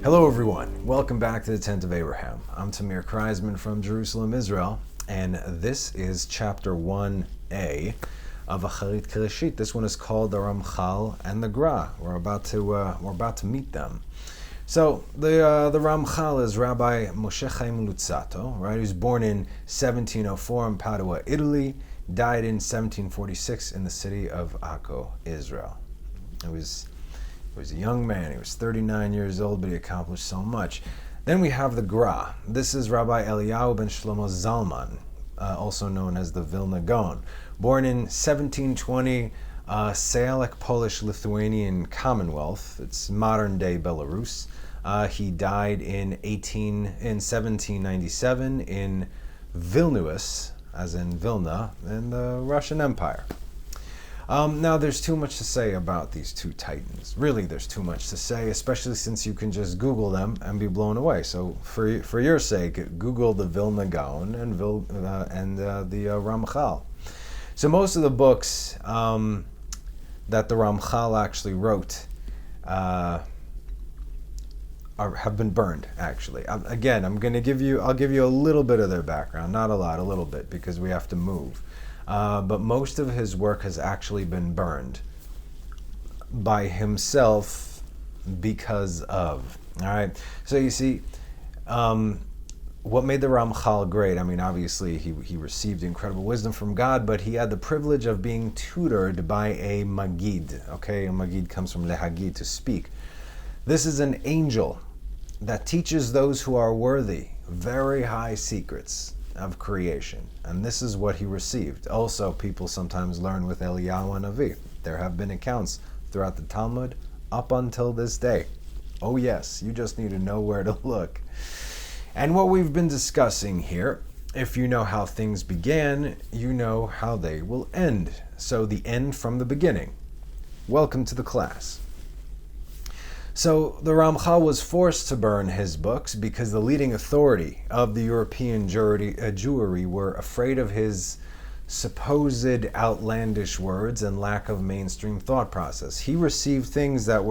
Hello everyone, welcome back to the Tent of Abraham. I'm Tamir Kreisman from Jerusalem, Israel, and this is chapter 1a of Acharit Kereshit. This one is called the Ramchal and the Gra. We're about to meet them. So the Ramchal is Rabbi Moshe Chaim Luzzatto, right? He was born in 1704 in Padua, Italy, died in 1746 in the city of Akko, Israel. He was a young man. He was 39 years old, but he accomplished so much. Then we have the Gra. This is Rabbi Eliyahu ben Shlomo Zalman, also known as the Vilna Gaon. Born in 1720, Salic Polish-Lithuanian Commonwealth. It's modern-day Belarus. He died in 1797 in Vilnius, as in Vilna, in the Russian Empire. Now, there's too much to say about these two titans. Really, there's too much to say, especially since you can just Google them and be blown away. So, for your sake, Google the Vilna Gaon and the Ramchal. So, most of the books that the Ramchal actually wrote have been burned. Actually, again, I'll give you a little bit of their background, not a lot, a little bit, because we have to move. But most of his work has actually been burned by himself because of. All right. So you see, what made the Ramchal great? I mean, obviously he received incredible wisdom from God, but he had the privilege of being tutored by a Magid. Okay, a Magid comes from lehagid, to speak. This is an angel that teaches those who are worthy very high secrets of creation, and this is what he received. Also, people sometimes learn with Eliyahu Navi. There have been accounts throughout the Talmud up until this day. Oh yes, you just need to know where to look. And what we've been discussing here, if you know how things began, you know how they will end. So the end from the beginning. Welcome to the class. So the Ramchal was forced to burn his books because the leading authority of the European Jewry were afraid of his supposed outlandish words and lack of mainstream thought process. He received things that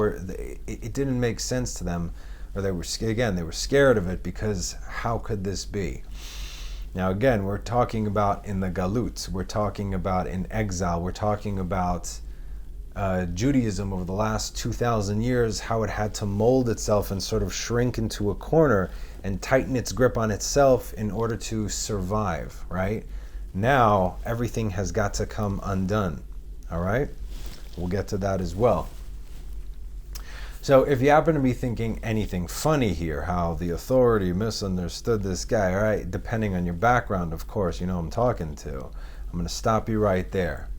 it didn't make sense to them, or they were scared of it, because how could this be? Now again, we're talking about in the Galut, we're talking about in exile, we're talking about Judaism over the last 2,000 years, how it had to mold itself and sort of shrink into a corner and tighten its grip on itself in order to survive, right? Now, everything has got to come undone, all right? We'll get to that as well. So if you happen to be thinking anything funny here, how the authority misunderstood this guy, all right, depending on your background, of course, you know who I'm talking to. I'm going to stop you right there.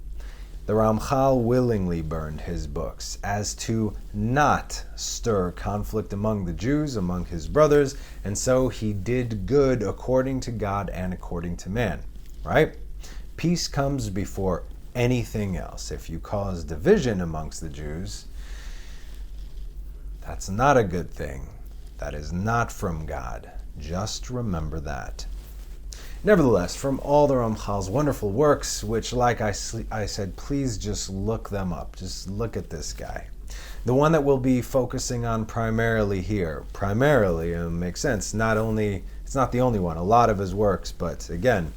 The Ramchal willingly burned his books as to not stir conflict among the Jews, among his brothers, and so he did good according to God and according to man, right? Peace comes before anything else. If you cause division amongst the Jews, that's not a good thing. That is not from God. Just remember that. Nevertheless, from all the Ramchal's wonderful works, which, like I said, please just look them up. Just look at this guy. The one that we'll be focusing on primarily here, makes sense. It's not the only one. A lot of his works, but again,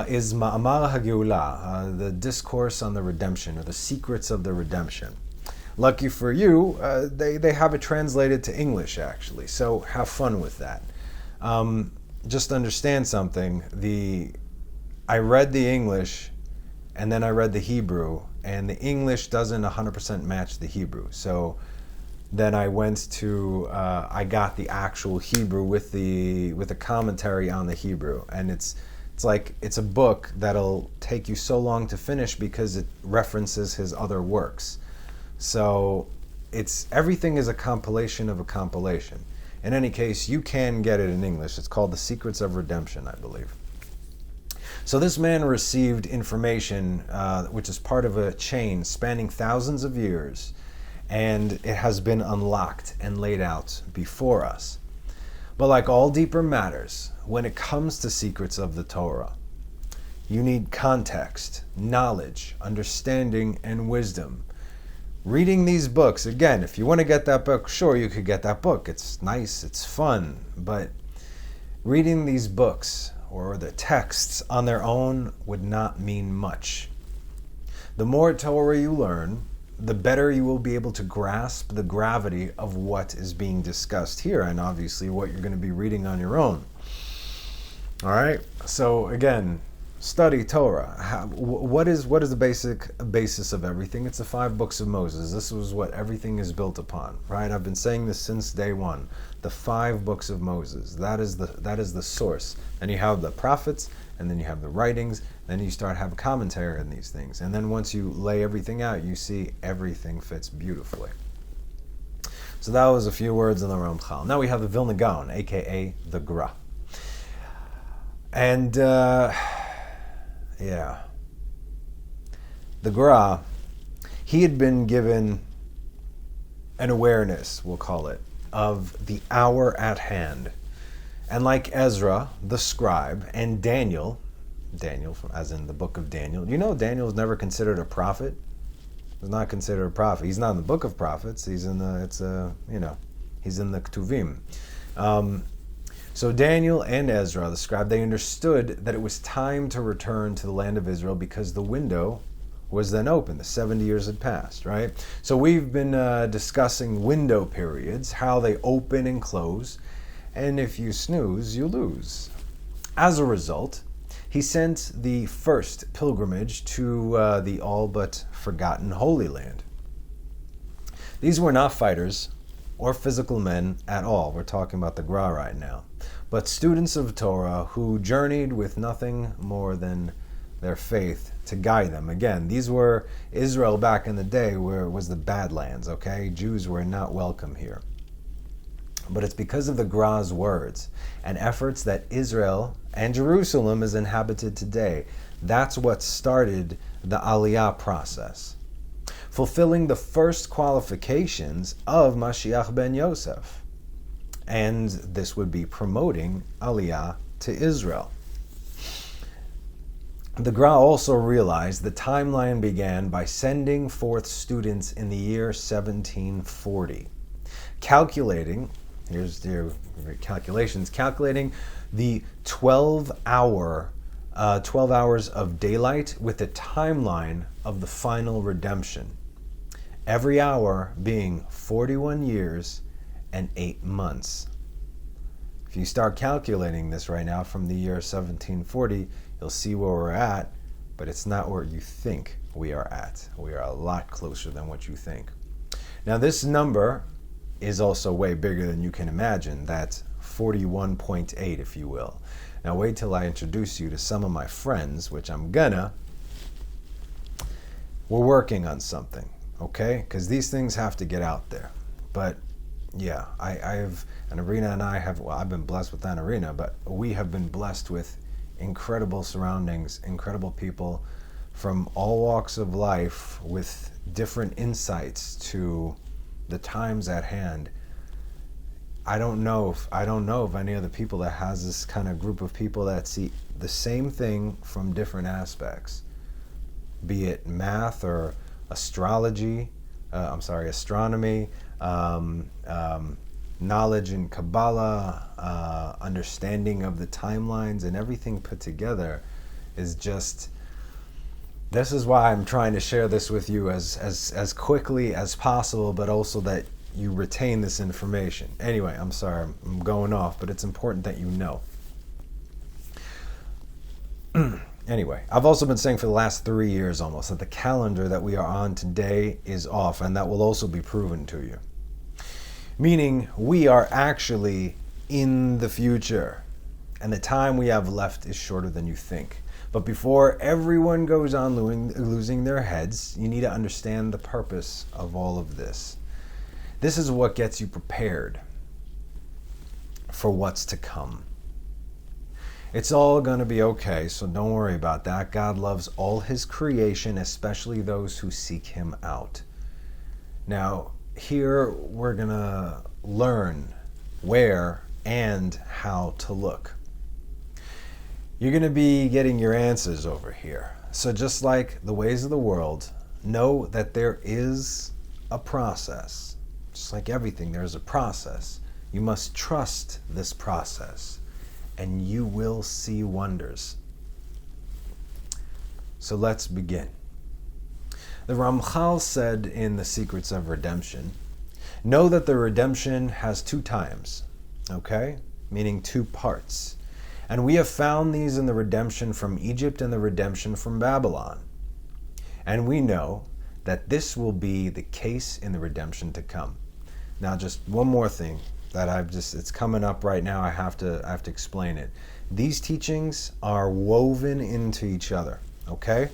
is Ma'amar HaGeulah, the discourse on the redemption, or the secrets of the redemption. Lucky for you, they have it translated to English, actually. So have fun with that. Just understand something. I read the English and then I read the Hebrew, and the English doesn't 100% match the Hebrew. So then I went to I got the actual Hebrew with the commentary on the Hebrew, and it's a book that'll take you so long to finish because it references his other works. So everything is a compilation of a compilation. In any case, you can get it in English. It's called The Secrets of Redemption, I believe. So this man received information which is part of a chain spanning thousands of years, and it has been unlocked and laid out before us. But like all deeper matters, when it comes to secrets of the Torah, you need context, knowledge, understanding, and wisdom. reading these books, again, if you want to get that book, sure, you could get that book. It's nice, it's fun, but reading these books or the texts on their own would not mean much. The more Torah you learn, the better you will be able to grasp the gravity of what is being discussed here, and obviously what you're going to be reading on your own. All right? So again, study Torah. What is the basic basis of everything? It's the 5 books of Moses. This was what everything is built upon, right? I've been saying this since day one. The 5 books of Moses. That is the source. And you have the prophets, and then you have the writings, then you start having commentary on these things. And then once you lay everything out, you see everything fits beautifully. So that was a few words on the Ramchal. Now we have the Vilna Gaon, aka the Gra. And the Gra, he had been given an awareness, we'll call it, of the hour at hand. And like Ezra, the scribe, and Daniel, as in the book of Daniel, you know Daniel was never considered a prophet. He was not considered a prophet. He's not in the book of prophets. He's in the, he's in the Ketuvim. So Daniel and Ezra, the scribe, they understood that it was time to return to the land of Israel because the window was then open. The 70 years had passed, right? So we've been discussing window periods, how they open and close, and if you snooze, you lose. As a result, he sent the first pilgrimage to the all but forgotten Holy Land. These were not fighters or physical men at all. We're talking about the Gra right now. But students of Torah who journeyed with nothing more than their faith to guide them. Again, these were Israel back in the day where it was the Badlands, okay? Jews were not welcome here. But it's because of the Gra's words and efforts that Israel and Jerusalem is inhabited today. That's what started the Aliyah process, fulfilling the first qualifications of Mashiach ben Yosef. And this would be promoting Aliyah to Israel. The Gra also realized the timeline began by sending forth students in the year 1740, calculating the 12 hours of daylight with the timeline of the final redemption. Every hour being 41 years and 8 months. If you start calculating this right now from the year 1740, you'll see where we're at, but it's not where you think we are at. We are a lot closer than what you think. Now this number is also way bigger than you can imagine. That's 41.8, if you will. Now wait till I introduce you to some of my friends, which I'm gonna. We're working on something, okay? Because these things have to get out there. But yeah, I've been blessed with Anarina, but we have been blessed with incredible surroundings, incredible people from all walks of life with different insights to the times at hand. I don't know of any other people that has this kind of group of people that see the same thing from different aspects, be it math or astronomy, knowledge in Kabbalah, understanding of the timelines, and everything put together is just. This is why I'm trying to share this with you as quickly as possible, but also that you retain this information. Anyway, I'm sorry, I'm going off, but it's important that you know. Anyway, I've also been saying for the last 3 years almost that the calendar that we are on today is off, and that will also be proven to you. Meaning, we are actually in the future, and the time we have left is shorter than you think. But before everyone goes on losing their heads, you need to understand the purpose of all of this. This is what gets you prepared for what's to come. It's all going to be okay, so don't worry about that. God loves all his creation, especially those who seek him out. Now, here we're going to learn where and how to look. You're going to be getting your answers over here. So just like the ways of the world, know that there is a process. Just like everything, there's a process. You must trust this process, and you will see wonders. So let's begin. The Ramchal said in The Secrets of Redemption, know that the redemption has 2 times, okay? Meaning 2 parts. And we have found these in the redemption from Egypt and the redemption from Babylon. And we know that this will be the case in the redemption to come. Now, just one more thing that it's coming up right now. I have to explain it. These teachings are woven into each other, okay?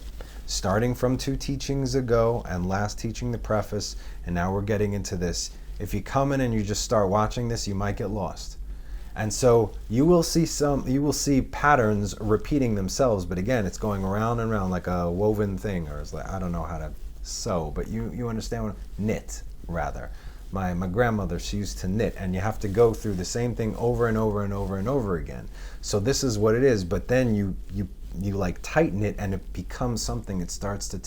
Starting from 2 teachings ago and last teaching, the preface, and now we're getting into this. If you come in and you just start watching this, you might get lost. And so you will see patterns repeating themselves, but again, it's going around and around like a woven thing, or it's like, I don't know how to sew, but you understand what, knit rather. My grandmother, she used to knit, and you have to go through the same thing over and over and over and over again. So this is what it is, but then you like tighten it and it becomes something. It starts to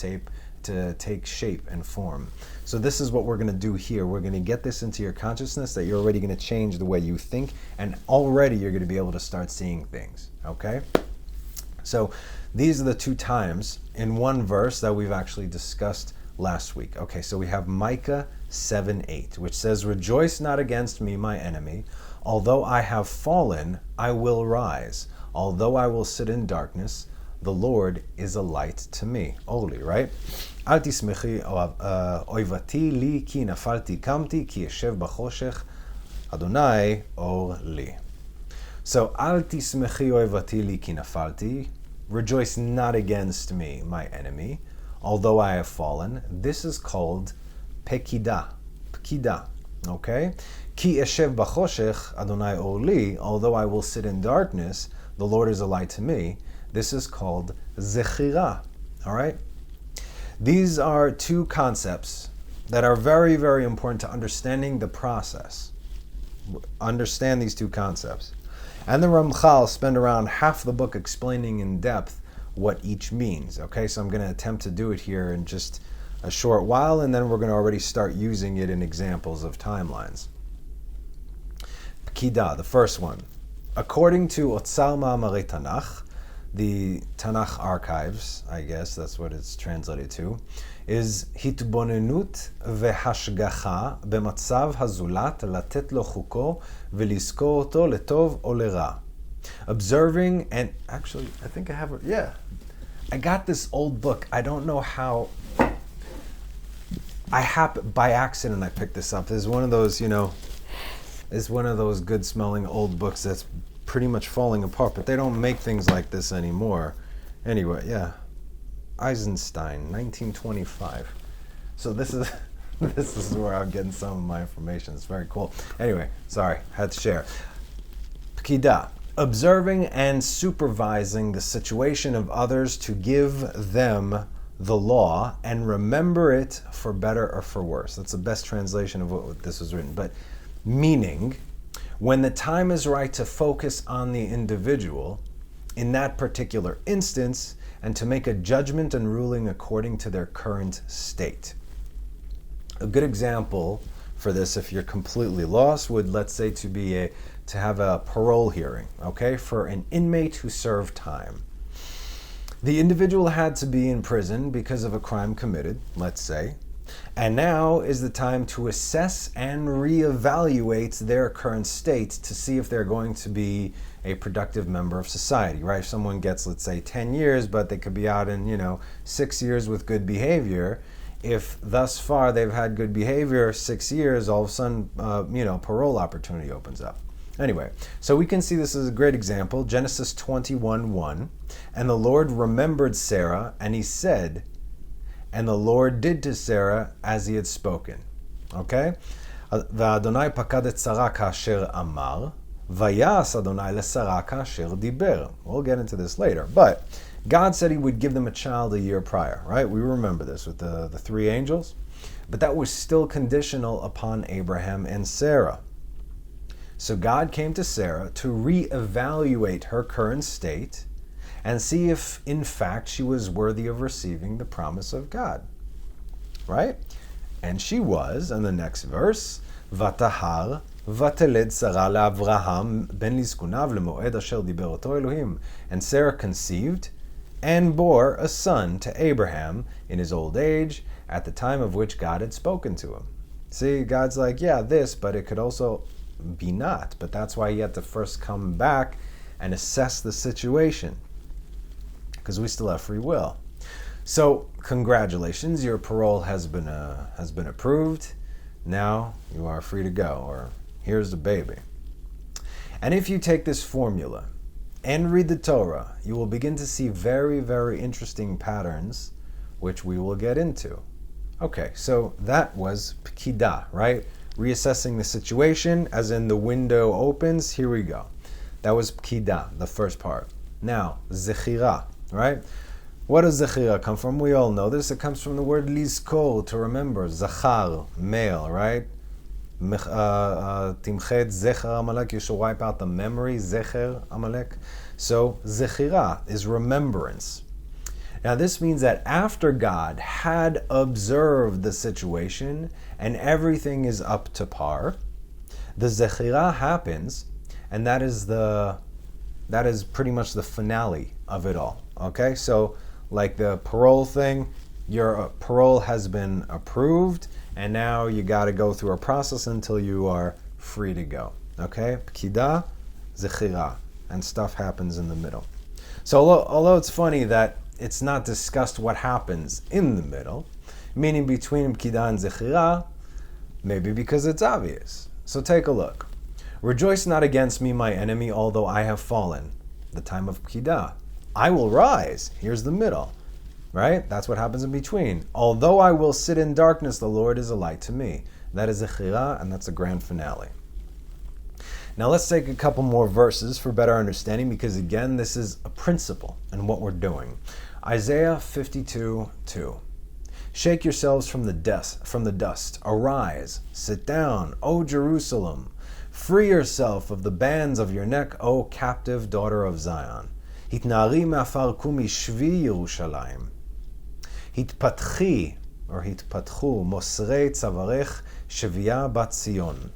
take shape and form. So this is what we're going to do here. We're going to get this into your consciousness that you're already going to change the way you think, and already you're going to be able to start seeing things, okay? So these are the 2 times in one verse that we've actually discussed last week. Okay, so we have Micah 7:8, which says, rejoice not against me, my enemy. Although I have fallen, I will rise. Although I will sit in darkness, the Lord is a light to me. Only, right? Al tismechi oivati li ki nafalti kamti ki yeshev b'choshech Adonai or li. So, al tismechi oivati li ki nafalti, rejoice not against me, my enemy, although I have fallen. This is called pekida, okay? Ki yeshev b'choshech Adonai or li, although I will sit in darkness, the Lord is a light to me. This is called zechira, all right? These are 2 concepts that are very, very important to understanding the process. Understand these 2 concepts. And the Ramchal spent around half the book explaining in depth what each means, okay? So I'm going to attempt to do it here in just a short while, and then we're going to already start using it in examples of timelines. Pekida, the first one. According to Otzar Ma'amarei Tanakh, the Tanakh archives, I guess that's what it's translated to, is hitbonenut vehashgacha b'matzav hazulat latet lo chuko v'lizkor oto letov o lera. Observing, and actually, I think I have it, yeah. I got this old book. I don't know how. By accident, I picked this up. This is one of those, it's one of those good smelling old books that's pretty much falling apart, but they don't make things like this anymore. Anyway, yeah. Eisenstein, 1925. So this is where I'm getting some of my information. It's very cool. Anyway, sorry, had to share. Pekida, observing and supervising the situation of others to give them the law and remember it for better or for worse. That's the best translation of what this was written. But meaning, when the time is right to focus on the individual in that particular instance and to make a judgment and ruling according to their current state. A good example for this, if you're completely lost, would, let's say, to have a parole hearing, okay, for an inmate who served time. The individual had to be in prison because of a crime committed, let's say, and now is the time to assess and reevaluate their current state to see if they're going to be a productive member of society, right? If someone gets, let's say, 10 years, but they could be out in, 6 years with good behavior. If thus far they've had good behavior, 6 years, all of a sudden, parole opportunity opens up. Anyway, so we can see this as a great example. Genesis 21:1, and the Lord remembered Sarah, and he said, and the Lord did to Sarah as he had spoken. Okay? V'Adonai pakad et Sarah kasher amar, vayas Adonai leSarah kasher diber. We'll get into this later, but God said he would give them a child a year prior, right? We remember this with the 3 angels, but that was still conditional upon Abraham and Sarah. So God came to Sarah to reevaluate her current state and see if, in fact, she was worthy of receiving the promise of God, right? And she was, in the next verse, Vatahar, Vateled Sarah LaAvraham ben Lizkunav lemoed asher diber oto Elohim. And Sarah conceived and bore a son to Abraham in his old age, at the time of which God had spoken to him. See, God's like, yeah, this, but it could also be not. But that's why you have to first come back and assess the situation, because we still have free will. So, congratulations, your parole has been approved. Now you are free to go, or here's the baby. And if you take this formula and read the Torah, you will begin to see very, very interesting patterns, which we will get into. Okay, so that was Pkidah, right? Reassessing the situation, as in the window opens. Here we go. That was Pkidah, the first part. Now, Zechira, right? What does Zechira come from? We all know this. It comes from the word Lizkor, to remember. Zachar, male, right? Timchet Zecher Amalek, you should wipe out the memory, Zecher Amalek. So, Zechira is remembrance. Now, this means that after God had observed the situation and everything is up to par, the Zechira happens, and that is pretty much the finale of it all. Okay, so like the parole thing, your parole has been approved, and now you got to go through a process until you are free to go. Okay, Pkidah, Zechira, and stuff happens in the middle. So although it's funny that it's not discussed what happens in the middle, meaning between Pkidah and Zechira, maybe because it's obvious. So take a look. Rejoice not against me, my enemy, although I have fallen. The time of Pkidah. I will rise. Here's the middle, right? That's what happens in between. Although I will sit in darkness, the Lord is a light to me. That is Zechira, and that's the grand finale. Now let's take a couple more verses for better understanding, because again, this is a principle in what we're doing. Isaiah 52:2. Shake yourselves from the dust. Arise, sit down, O Jerusalem. Free yourself of the bands of your neck, O captive daughter of Zion. Hitnari me'afar kumi shvi Yerushalayim. Hitpatchi, or hitpatchu, mosrei tzavarech shviya bat Zion.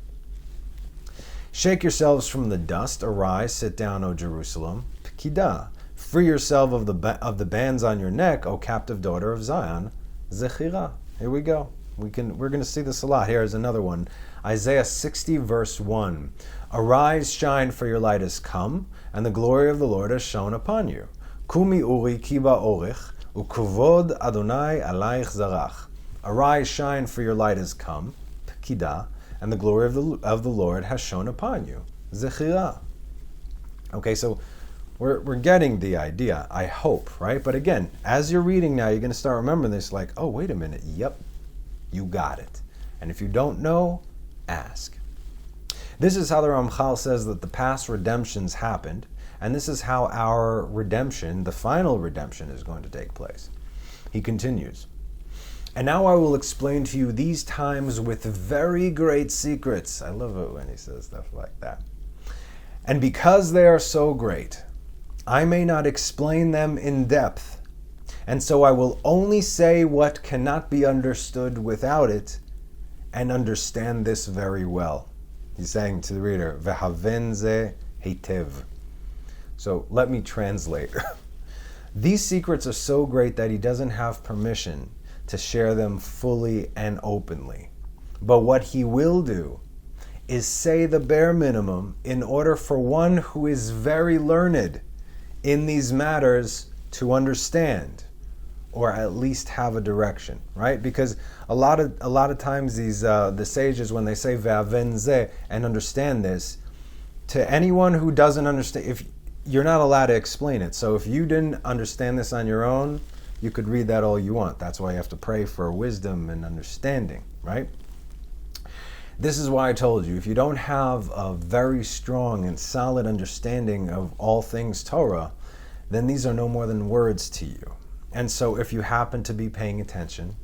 Shake yourselves from the dust. Arise, sit down, O Jerusalem. Pkidah. Free yourself of the bands on your neck, O captive daughter of Zion. Zechira. Here we go. We're going to see this a lot. Here's another one. Isaiah 60 verse 1. Arise, shine, for your light has come, and the glory of the Lord has shone upon you. Kumi uri kiba orich, ukuvod Adonai alayich zarach. Arise, shine, for your light has come, Pkidah, and the glory of the Lord has shone upon you. Zechira. Okay, so we're getting the idea, I hope, right? But again, as you're reading now, you're going to start remembering this like, oh, wait a minute, yep, you got it. And if you don't know, ask. This is how the Ramchal says that the past redemptions happened, and this is how our redemption, the final redemption, is going to take place. He continues, and now I will explain to you these times with very great secrets. I love it when he says stuff like that. And because they are so great, I may not explain them in depth, and so I will only say what cannot be understood without it, and understand this very well. He's saying to the reader, Vehaven ze heitev. So let me translate. These secrets are so great that he doesn't have permission to share them fully and openly. But what he will do is say the bare minimum in order for one who is very learned in these matters to understand, or at least have a direction, right? Because a lot of times these the sages, when they say ve'aven ze and understand this, to anyone who doesn't understand, if you're not allowed to explain it. So if you didn't understand this on your own, you could read that all you want. That's why you have to pray for wisdom and understanding, right? This is why I told you, if you don't have a very strong and solid understanding of all things Torah, then these are no more than words to you. And so if you happen to be paying attention,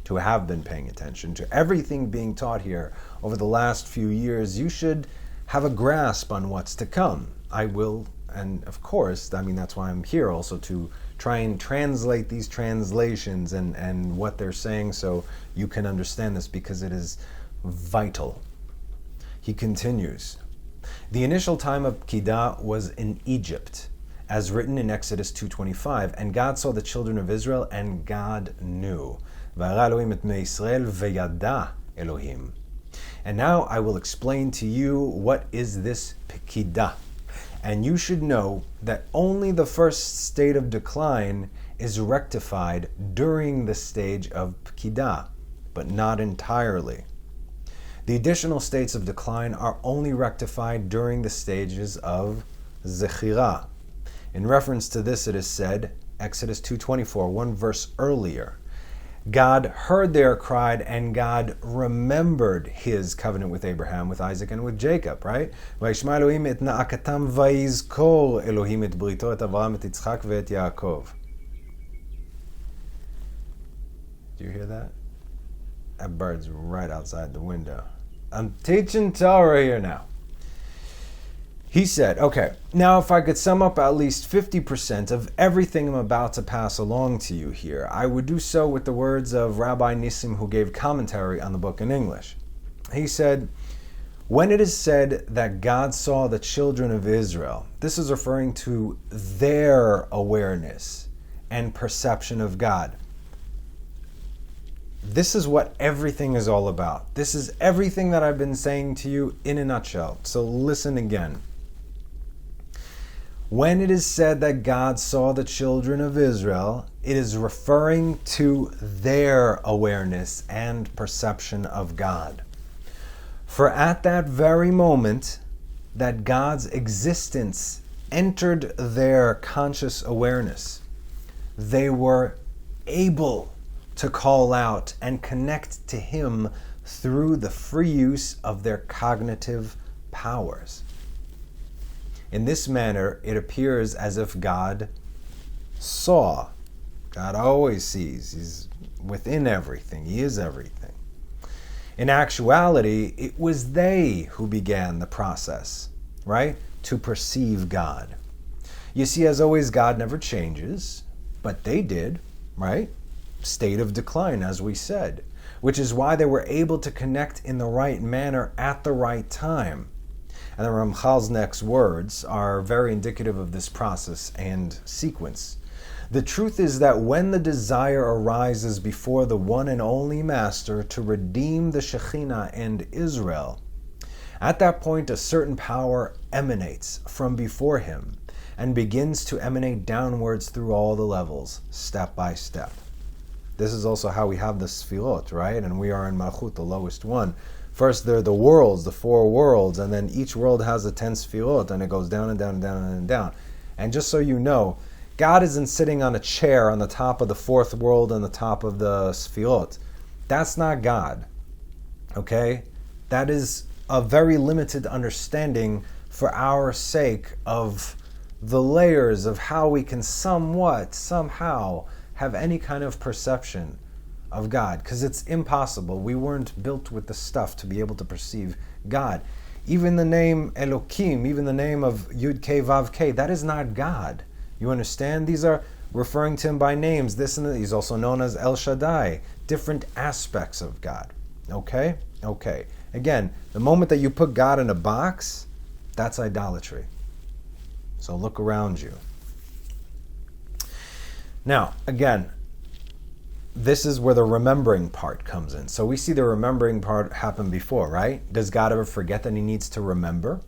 to have been paying attention to everything being taught here over the last few years, you should have a grasp on what's to come. I will And of course, I mean, that's why I'm here also, to try and translate these translations and what they're saying so you can understand this, because it is vital. He continues, the initial time of Pkidah was in Egypt, as written in Exodus 2:25, and God saw the children of Israel, and God knew. V'ara Elohim et bnei Yisrael v'yada Elohim. And now I will explain to you what is this Pkidah. And you should know that only the first state of decline is rectified during the stage of Pkidah, but not entirely. The additional states of decline are only rectified during the stages of Zechirah. In reference to this, it is said, Exodus 2:24, one verse earlier, God heard their cry, and God remembered his covenant with Abraham, with Isaac, and with Jacob, right? וישמע אלוהים את נאקתם ויזכור אלוהים את בריתו את אברהם, את יצחק ואת יעקב. Do you hear that? That bird's right outside the window. I'm teaching Torah here now. He said, okay, now if I could sum up at least 50% of everything I'm about to pass along to you here, I would do so with the words of Rabbi Nissim, who gave commentary on the book in English. He said, when it is said that God saw the children of Israel, this is referring to their awareness and perception of God. This is what everything is all about. This is everything that I've been saying to you in a nutshell. So listen again. When it is said that God saw the children of Israel, it is referring to their awareness and perception of God. For at that very moment that God's existence entered their conscious awareness, they were able to call out and connect to Him through the free use of their cognitive powers. In this manner, it appears as if God saw. God always sees. He's within everything. He is everything. In actuality, it was they who began the process, right? To perceive God. You see, as always, God never changes, but they did, right? State of decline, as we said, which is why they were able to connect in the right manner at the right time. And the Ramchal's next words are very indicative of this process and sequence. The truth is that when the desire arises before the one and only Master to redeem the Shekhinah and Israel, at that point a certain power emanates from before him and begins to emanate downwards through all the levels, step by step. This is also how we have the Sfirot, right? And we are in Malchut, the lowest one. First, there are the worlds, the 4 worlds, and then each world has the 10 Sfirot, and it goes down and down and down and down. And just so you know, God isn't sitting on a chair on the top of the 4th world and the top of the Sfirot. That's not God, okay? That is a very limited understanding for our sake of the layers of how we can somehow have any kind of perception of God, because it's impossible. We weren't built with the stuff to be able to perceive God. Even the name Elokim, even the name of Yud K Vav K, that is not God. You understand? These are referring to him by names. This and that. He's also known as El Shaddai. Different aspects of God. Okay? Okay. Again, the moment that you put God in a box, that's idolatry. So look around you. Now, again, this is where the remembering part comes in. So we see the remembering part happen before, right? Does God ever forget that he needs to remember?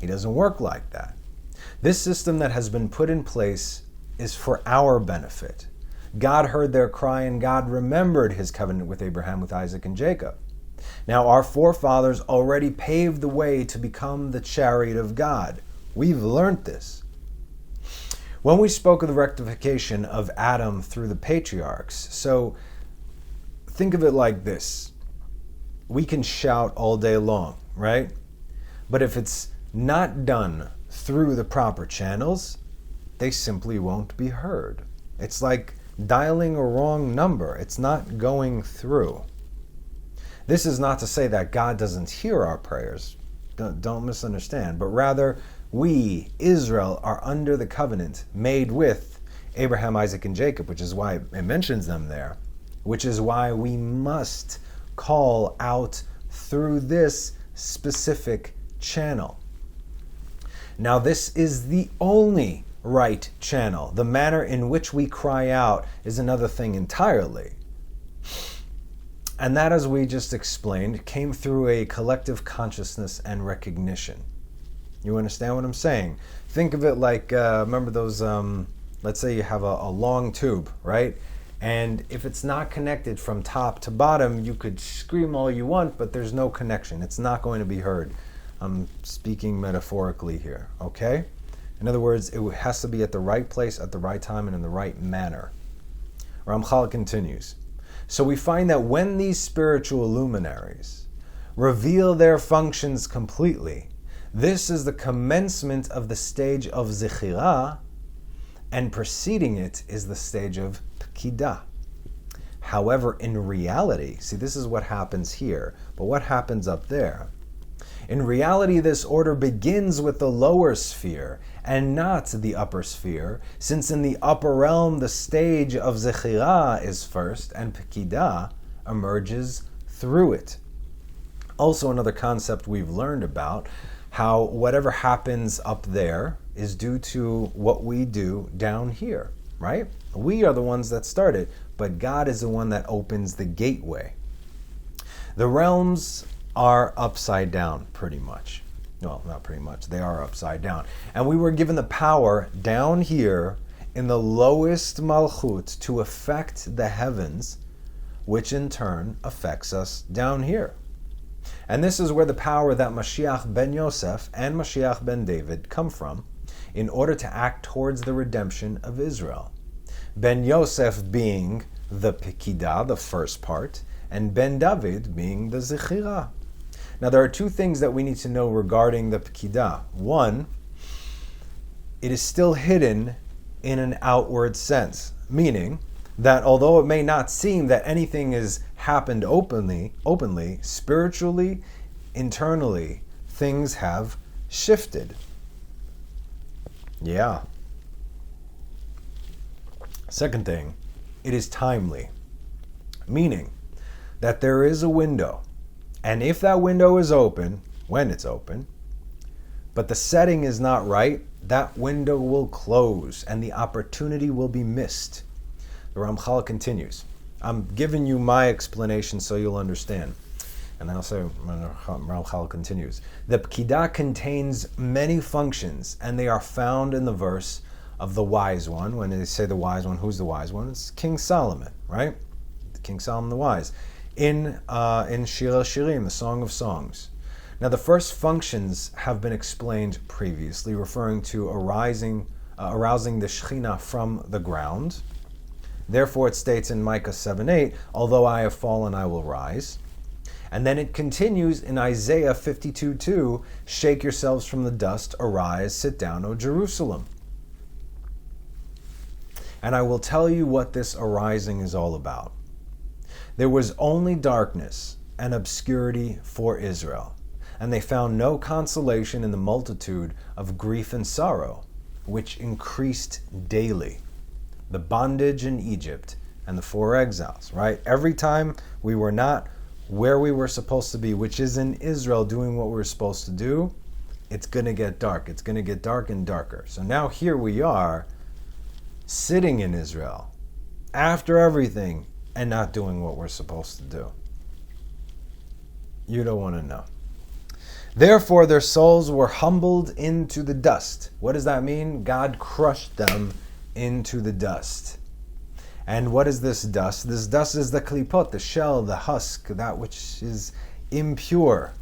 He doesn't work like that. This system that has been put in place is for our benefit. God heard their cry and God remembered his covenant with Abraham, with Isaac, and Jacob. Now, our forefathers already paved the way to become the chariot of God. We've learned this. When we spoke of the rectification of Adam through the patriarchs, so think of it like this. We can shout all day long, right? But if it's not done through the proper channels, they simply won't be heard. It's like dialing a wrong number. It's not going through. This is not to say that God doesn't hear our prayers. Don't misunderstand. But rather, We, Israel, are under the covenant made with Abraham, Isaac, and Jacob, which is why it mentions them there, which is why we must call out through this specific channel. Now, this is the only right channel. The manner in which we cry out is another thing entirely. And that, as we just explained, came through a collective consciousness and recognition. You understand what I'm saying? Think of it like, remember those, let's say you have a long tube, right? And if it's not connected from top to bottom, you could scream all you want, but there's no connection. It's not going to be heard. I'm speaking metaphorically here, okay? In other words, it has to be at the right place, at the right time, and in the right manner. Ramchal continues. So we find that when these spiritual luminaries reveal their functions completely, this is the commencement of the stage of Zechirah, and preceding it is the stage of Pkidah. However, in reality, see, this is what happens here, but what happens up there? In reality, this order begins with the lower sphere and not the upper sphere, since in the upper realm the stage of Zechirah is first and Pkidah emerges through it. Also, another concept we've learned about, how whatever happens up there is due to what we do down here, right? We are the ones that started, but God is the one that opens the gateway. The realms are upside down, pretty much. Well, not pretty much. They are upside down. And we were given the power down here in the lowest malchut to affect the heavens, which in turn affects us down here. And this is where the power that Mashiach ben Yosef and Mashiach ben David come from in order to act towards the redemption of Israel. Ben Yosef being the Pkidah, the first part, and Ben David being the Zechirah. Now, there are two things that we need to know regarding the Pkidah. One, it is still hidden in an outward sense, meaning that although it may not seem that anything has happened openly, spiritually, internally, things have shifted. Yeah. Second thing, it is timely, meaning that there is a window. And if that window is open, when it's open, but the setting is not right, that window will close and the opportunity will be missed. The Ramchal continues. I'm giving you my explanation so you'll understand. And then also, Ramchal continues. The Pkidah contains many functions, and they are found in the verse of the wise one. When they say the wise one, who's the wise one? It's King Solomon, right? King Solomon the wise. In Shir HaShirim, the Song of Songs. Now, the first functions have been explained previously, referring to arousing the Shekhinah from the ground. Therefore, it states in Micah 7:8, although I have fallen, I will rise. And then it continues in Isaiah 52:2, shake yourselves from the dust, arise, sit down, O Jerusalem. And I will tell you what this arising is all about. There was only darkness and obscurity for Israel, and they found no consolation in the multitude of grief and sorrow, which increased daily. The bondage in Egypt and the 4 exiles, right? Every time we were not where we were supposed to be, which is in Israel doing what we were supposed to do, it's going to get dark. It's going to get dark and darker. So now here we are, sitting in Israel, after everything, and not doing what we're supposed to do. You don't want to know. Therefore, their souls were humbled into the dust. What does that mean? God crushed them into the dust. And what is this dust? This dust is the klipot, the shell, the husk, that which is impure.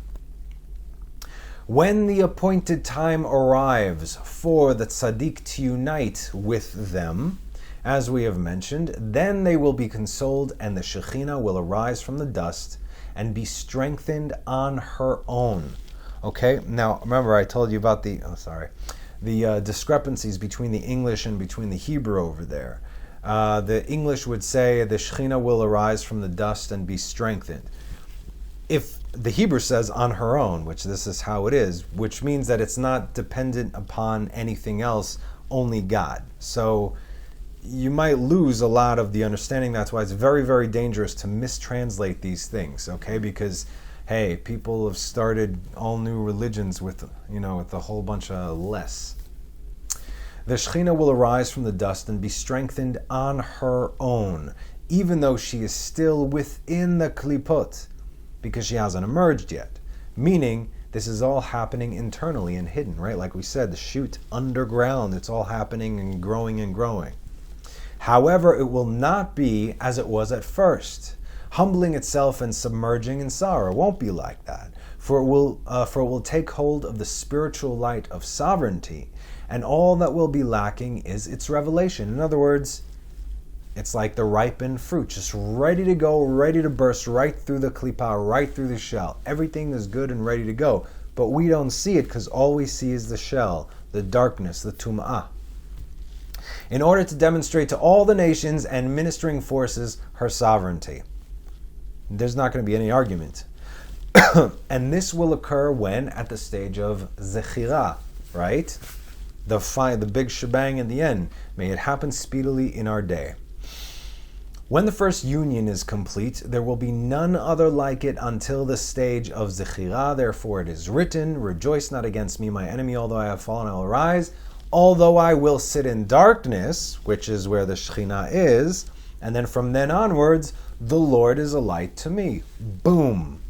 When the appointed time arrives for the tzaddik to unite with them, as we have mentioned, then they will be consoled and the Shekhinah will arise from the dust and be strengthened on her own. Okay, now remember I told you about the discrepancies between the English and between the Hebrew over there. The English would say the Shekhinah will arise from the dust and be strengthened. if the Hebrew says on her own, which this is how it is, which means that it's not dependent upon anything else, only God. So you might lose a lot of the understanding. That's why it's very, very dangerous to mistranslate these things, okay? Because, hey, people have started all new religions with a whole bunch of less. The Shekhinah will arise from the dust and be strengthened on her own, even though she is still within the klipot, because she hasn't emerged yet. Meaning, this is all happening internally and hidden, right? Like we said, the shoot underground, it's all happening and growing and growing. However, it will not be as it was at first, humbling itself and submerging in sorrow. It won't be like that, for it will take hold of the spiritual light of sovereignty, and all that will be lacking is its revelation. In other words, it's like the ripened fruit, just ready to go, ready to burst right through the klipa, right through the shell. Everything is good and ready to go, but we don't see it because all we see is the shell, the darkness, the tum'ah. In order to demonstrate to all the nations and ministering forces her sovereignty. There's not going to be any argument. And this will occur when? At the stage of zechira, right? The big shebang in the end. May it happen speedily in our day. When the first union is complete, there will be none other like it until the stage of zechira. Therefore it is written, rejoice not against me, my enemy, although I have fallen, I will arise. Although I will sit in darkness, which is where the Shekhinah is, and then from then onwards, the Lord is a light to me. Boom.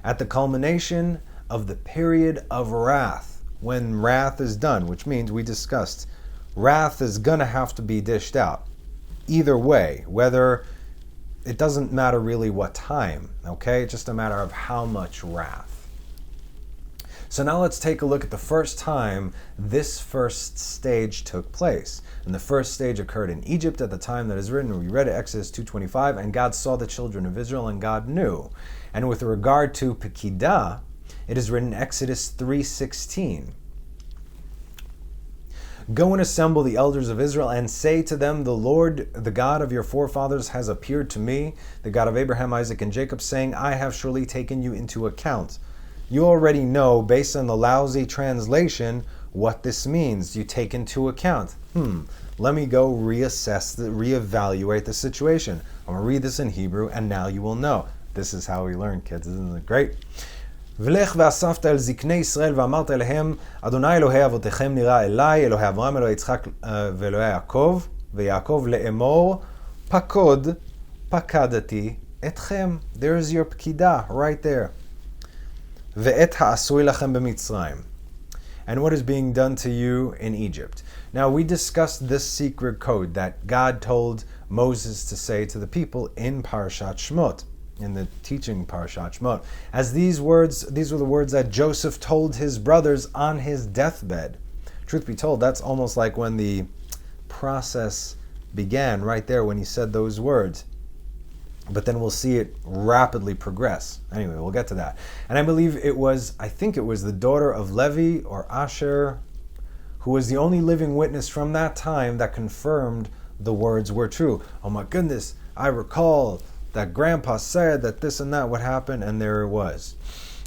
At the culmination of the period of wrath, when wrath is done, which means we discussed, wrath is going to have to be dished out. Either way, whether, it doesn't matter really what time, okay? It's just a matter of how much wrath. So now let's take a look at the first time this first stage took place. And the first stage occurred in Egypt at the time that is written. We read it, Exodus 2:25, and God saw the children of Israel and God knew. And with regard to Pekidah, it is written Exodus 3:16. Go and assemble the elders of Israel and say to them, the Lord, the God of your forefathers, has appeared to me, the God of Abraham, Isaac, and Jacob, saying, I have surely taken you into account. You already know, based on the lousy translation, what this means. You take into account. Let me go reevaluate the situation. I'm going to read this in Hebrew, and now you will know. This is how we learn, kids. Isn't it great? ולך ואספת אל זקני ישראל ואמרת אליהם, אדוני אלוהי אבותיכם נראה אליי, אלוהי אברהם, אלוהי יצחק ואלוהי יעקב, ויעקב לאמור, פקוד, פקדתי אתכם. There's your פקידה, right there. ואת העשוי לכם במצרים. And what is being done to you in Egypt. Now we discussed this secret code that God told Moses to say to the people in Parashat Shmot, in the teaching Parashat Shmot. As these were the words that Joseph told his brothers on his deathbed. Truth be told, that's almost like when the process began, right there when he said those words. But then we'll see it rapidly progress. Anyway, we'll get to that. And I think it was the daughter of Levi or Asher, who was the only living witness from that time that confirmed the words were true. Oh my goodness, I recall that grandpa said that this and that would happen, and there it was.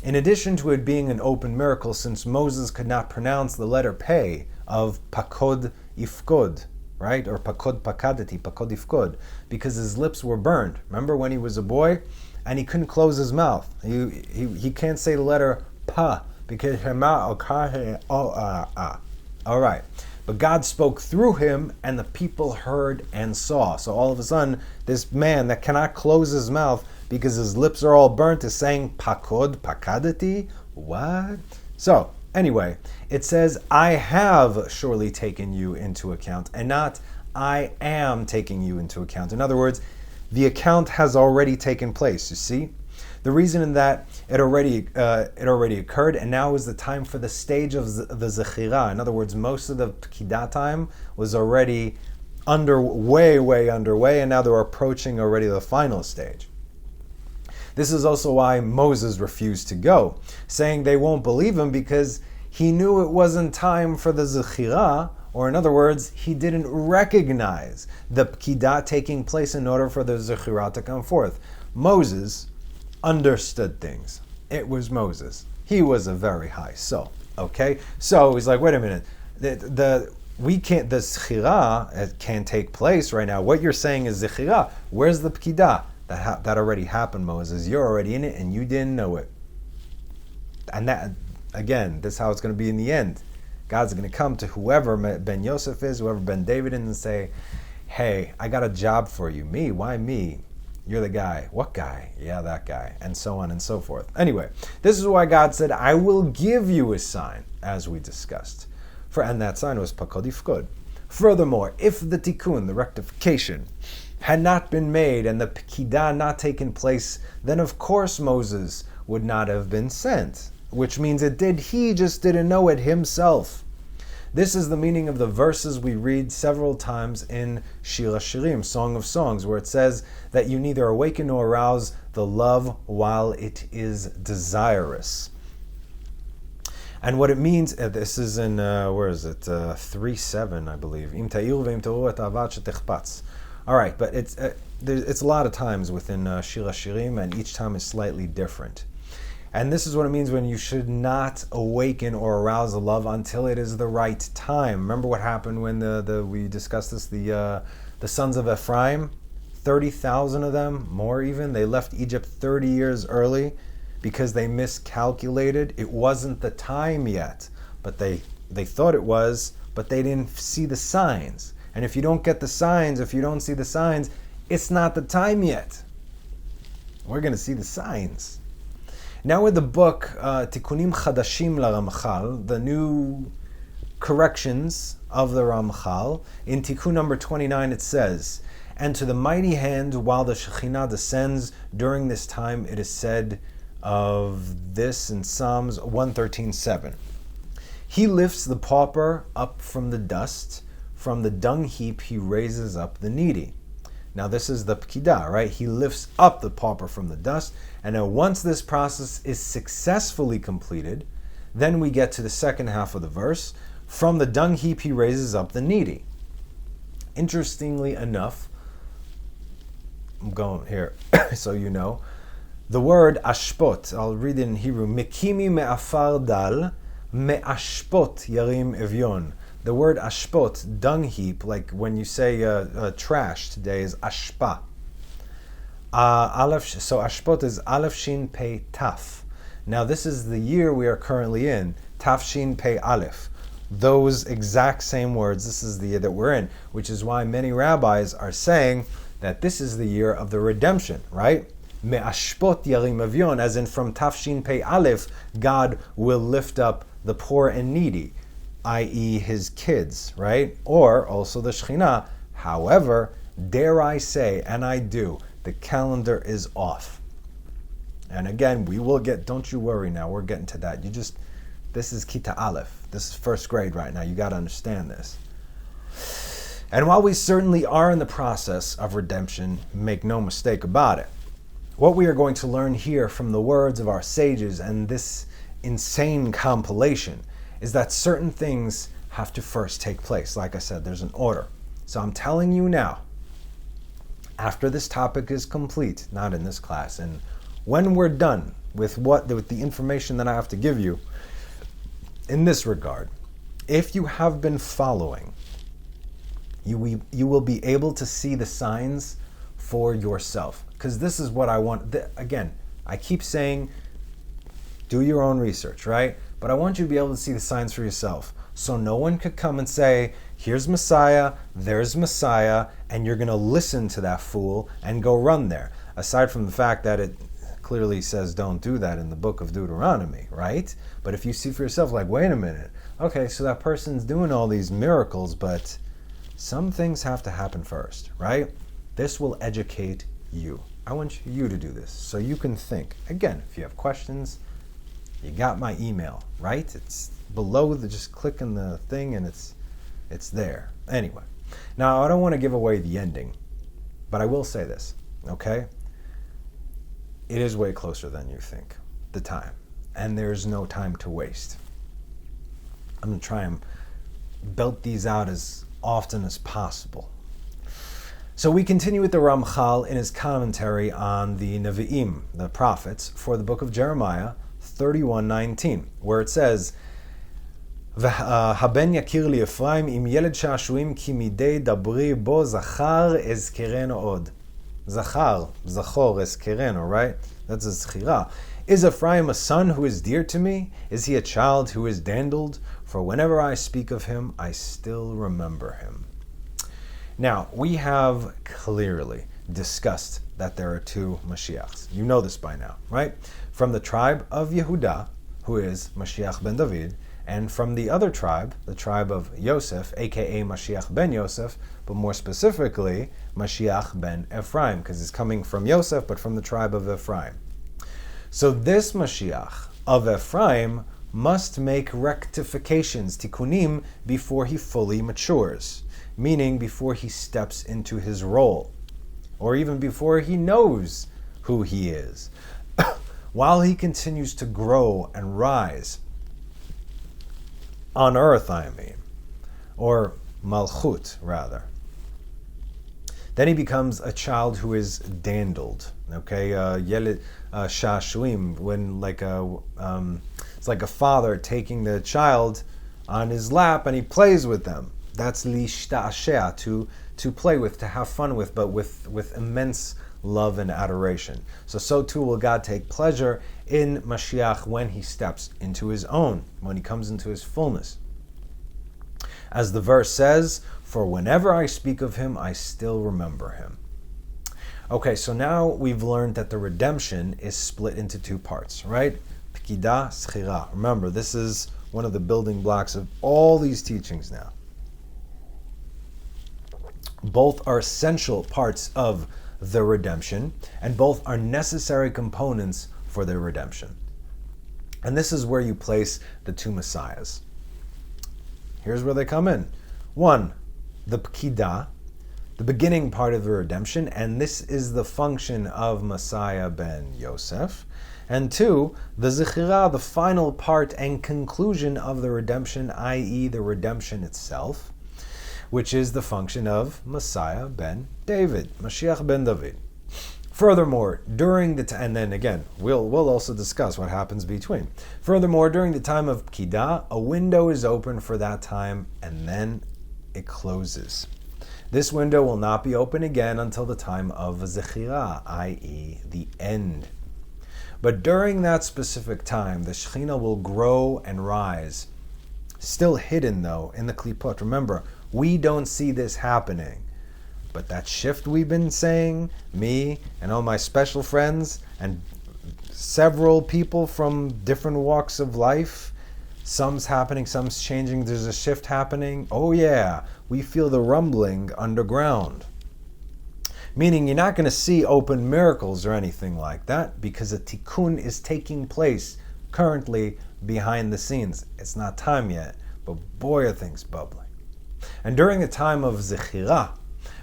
In addition to it being an open miracle, since Moses could not pronounce the letter Pei of Pakod Ifkod, right? Or Pakod Pakadati, Pakod Ifkod, because his lips were burned. Remember when he was a boy? And he couldn't close his mouth. He can't say the letter Pa, because all right. But God spoke through him, and the people heard and saw. So all of a sudden, this man that cannot close his mouth because his lips are all burnt is saying, Pakod, Pakadati? What? So, anyway, it says, I have surely taken you into account, and not, I am taking you into account. In other words, the account has already taken place, you see? The reason in that it already occurred, and now is the time for the stage of the Zechira. In other words, most of the Pkidah time was already way underway, and now they're approaching already the final stage. This is also why Moses refused to go, saying they won't believe him because he knew it wasn't time for the Zechira, or in other words, he didn't recognize the Pkidah taking place in order for the Zechira to come forth. Moses, understood things. It was Moses. He was a very high soul. Okay? So he's like, wait a minute. The Zechira can't take place right now. What you're saying is Zechira. Where's the Pkidah? That already happened, Moses. You're already in it and you didn't know it. And that, again, this is how it's going to be in the end. God's going to come to whoever Ben Yosef is, whoever Ben David is, and say, hey, I got a job for you. Me? Why me? You're the guy. What guy? Yeah, that guy. And so on and so forth. Anyway, this is why God said, I will give you a sign, as we discussed. And that sign was Pakod Yifkod. Furthermore, if the tikkun, the rectification, had not been made and the Pkidah not taken place, then of course Moses would not have been sent. Which means he just didn't know it himself. This is the meaning of the verses we read several times in Shir HaShirim, Song of Songs, where it says that you neither awaken nor arouse the love while it is desirous. And what it means, this is in, where is it? 3:7, I believe. Im ta'ir ve'im ta'uru et ahavat shetechpatz. All right, but it's a lot of times within Shir HaShirim, and each time is slightly different. And this is what it means when you should not awaken or arouse the love until it is the right time. Remember what happened when we discussed this, the sons of Ephraim, 30,000 of them, more even, they left Egypt 30 years early because they miscalculated. It wasn't the time yet, but they thought it was, but they didn't see the signs. And if you don't get the signs, if you don't see the signs, it's not the time yet. We're going to see the signs. Now with the book Tikkunim Chadashim LaRamchal, the new corrections of the Ramchal, in Tikkun number 29 it says, and to the mighty hand while the Shekhinah descends, during this time it is said of this in Psalms 113:7. He lifts the pauper up from the dust, from the dung heap he raises up the needy. Now this is the Pkidah, right? He lifts up the pauper from the dust, and now once this process is successfully completed, then we get to the second half of the verse. From the dung heap he raises up the needy. Interestingly enough, I'm going here so you know, the word ashpot, I'll read it in Hebrew, Mekimi me'afar dal, me'ashpot yarim evyon. The word ashpot, dung heap, like when you say trash today, is ashpa. So ashpot is Aleph Shin Pei Taf. Now this is the year we are currently in, Taf Shin Pei Aleph. Those exact same words, this is the year that we're in, which is why many rabbis are saying that this is the year of the redemption, right? Me'ashpot yarim evyon, as in from Taf Shin Pei Aleph, God will lift up the poor and needy, i.e. his kids, right? Or also the Shekhinah. However, dare I say, and I do, the calendar is off. And again, we will get, don't you worry now, we're getting to that. This is Kita Aleph. This is first grade right now. You got to understand this. And while we certainly are in the process of redemption, make no mistake about it, what we are going to learn here from the words of our sages and this insane compilation is that certain things have to first take place. Like I said, there's an order. So I'm telling you now, after this topic is complete, not in this class, and when we're done with the information that I have to give you in this regard, if you have been following, you will be able to see the signs for yourself. Because this is what I want. Again, I keep saying, do your own research, right? But I want you to be able to see the signs for yourself. So no one could come and say, here's Messiah, there's Messiah, and you're going to listen to that fool and go run there. Aside from the fact that it clearly says don't do that in the book of Deuteronomy, right? But if you see for yourself, like, wait a minute, okay, so that person's doing all these miracles, but some things have to happen first, right? This will educate you. I want you to do this so you can think. Again, if you have questions, you got my email, right? It's below just clicking the thing and it's there. Anyway, now I don't want to give away the ending, but I will say this, okay? It is way closer than you think, the time. And there's no time to waste. I'm going to try and belt these out as often as possible. So we continue with the Ramchal in his commentary on the Nevi'im, the prophets, for the book of Jeremiah 31:19, where it says, "Haben yakir li Ephraim im yeled shashuim ki midei dabri bo zachar ezkereno od." Zachar, zachor ezkereno, right? That's a zchira. Is Ephraim a son who is dear to me? Is he a child who is dandled? For whenever I speak of him, I still remember him. Now, we have clearly discussed that there are two Mashiachs. You know this by now, right? From the tribe of Yehuda, who is Mashiach ben David, and from the other tribe, the tribe of Yosef, aka Mashiach ben Yosef, but more specifically, Mashiach ben Ephraim, because it's coming from Yosef, but from the tribe of Ephraim. So this Mashiach of Ephraim must make rectifications, tikkunim, before he fully matures, meaning before he steps into his role, or even before he knows who he is. While he continues to grow and rise on earth, or malchut, rather. Then he becomes a child who is dandled. Okay, yelid shashuim, when it's like a father taking the child on his lap and he plays with them. That's lishta'ashea, to play with, to have fun with, but with immense love and adoration. So too will God take pleasure in Mashiach when he steps into his own, when he comes into his fullness. As the verse says, for whenever I speak of him, I still remember him. Okay, so now we've learned that the redemption is split into two parts, right? Pekida, schira. Remember, this is one of the building blocks of all these teachings now. Both are essential parts of the redemption, and both are necessary components for their redemption. And this is where you place the two messiahs. Here's where they come in. One, the Pekida, the beginning part of the redemption, and this is the function of Messiah ben Yosef. And two, the Zechira, the final part and conclusion of the redemption, i.e. the redemption itself, which is the function of Messiah ben David, Mashiach ben David. Furthermore, during the time, and then again, we'll also discuss what happens between. Furthermore, during the time of Pekida, a window is open for that time, and then it closes. This window will not be open again until the time of Zechira, i.e. the end. But during that specific time, the Shekhinah will grow and rise. Still hidden, though, in the Klipot. Remember, we don't see this happening. But that shift we've been saying, me and all my special friends and several people from different walks of life, some's happening, some's changing, there's a shift happening. Oh yeah, we feel the rumbling underground. Meaning you're not going to see open miracles or anything like that because a tikkun is taking place currently behind the scenes. It's not time yet, but boy are things bubbling. And during the time of Zechira,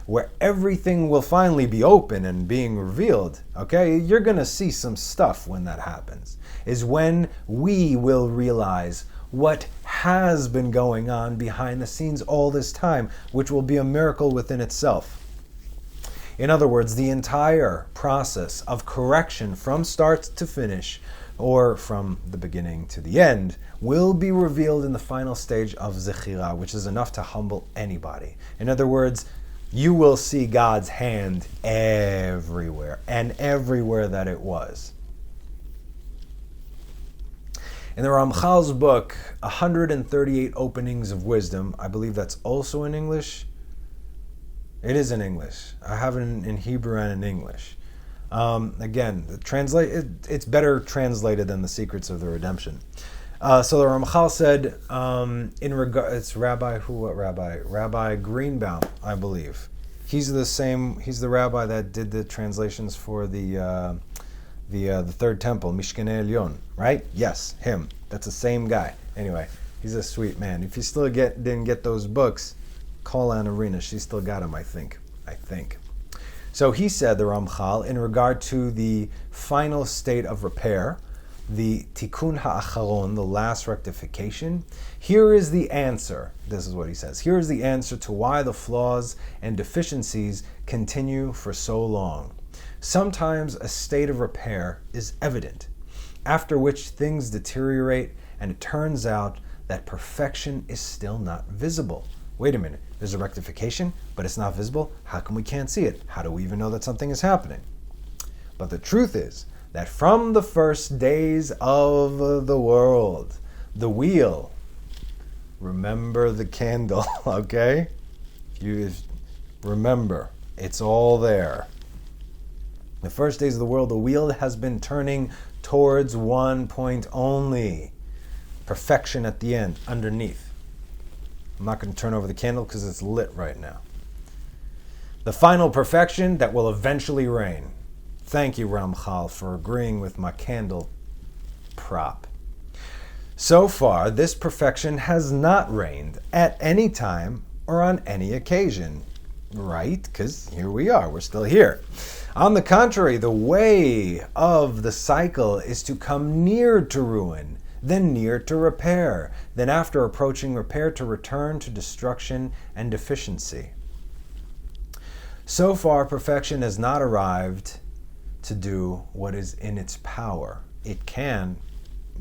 where everything will finally be open and being revealed, okay, you're going to see some stuff when that happens, is when we will realize what has been going on behind the scenes all this time, which will be a miracle within itself. In other words, the entire process of correction from start to finish, or from the beginning to the end, will be revealed in the final stage of Zechira, which is enough to humble anybody. In other words, you will see God's hand everywhere, and everywhere that it was. In the Ramchal's book, 138 Openings of Wisdom, I believe that's also in English. It is in English. I have it in Hebrew and in English. Again, it's better translated than The Secrets of the Redemption. So the Ramchal said, it's Rabbi Greenbaum, I believe. He's the rabbi that did the translations for the Third Temple, Mishkanei Elyon, right? Yes, him. That's the same guy. Anyway, he's a sweet man. If you still didn't get those books, call Anna Rena. She still got them, I think. So he said, the Ramchal, in regard to the final state of repair, the tikkun ha'acharon, the last rectification, here is the answer. This is what he says. Here is the answer to why the flaws and deficiencies continue for so long. Sometimes a state of repair is evident, after which things deteriorate, and it turns out that perfection is still not visible. Wait a minute, there's a rectification, but it's not visible? How come we can't see it? How do we even know that something is happening? But the truth is that from the first days of the world, the wheel, remember the candle, okay? You remember, it's all there. The first days of the world, the wheel has been turning towards one point only. Perfection at the end, underneath. I'm not going to turn over the candle because it's lit right now. The final perfection that will eventually reign. Thank you, Ramchal, for agreeing with my candle prop. So far, this perfection has not reigned at any time or on any occasion. Right? Because here we are. We're still here. On the contrary, the way of the cycle is to come near to ruin, then near to repair, then after approaching repair to return to destruction and deficiency. So far, perfection has not arrived to do what is in its power. It can,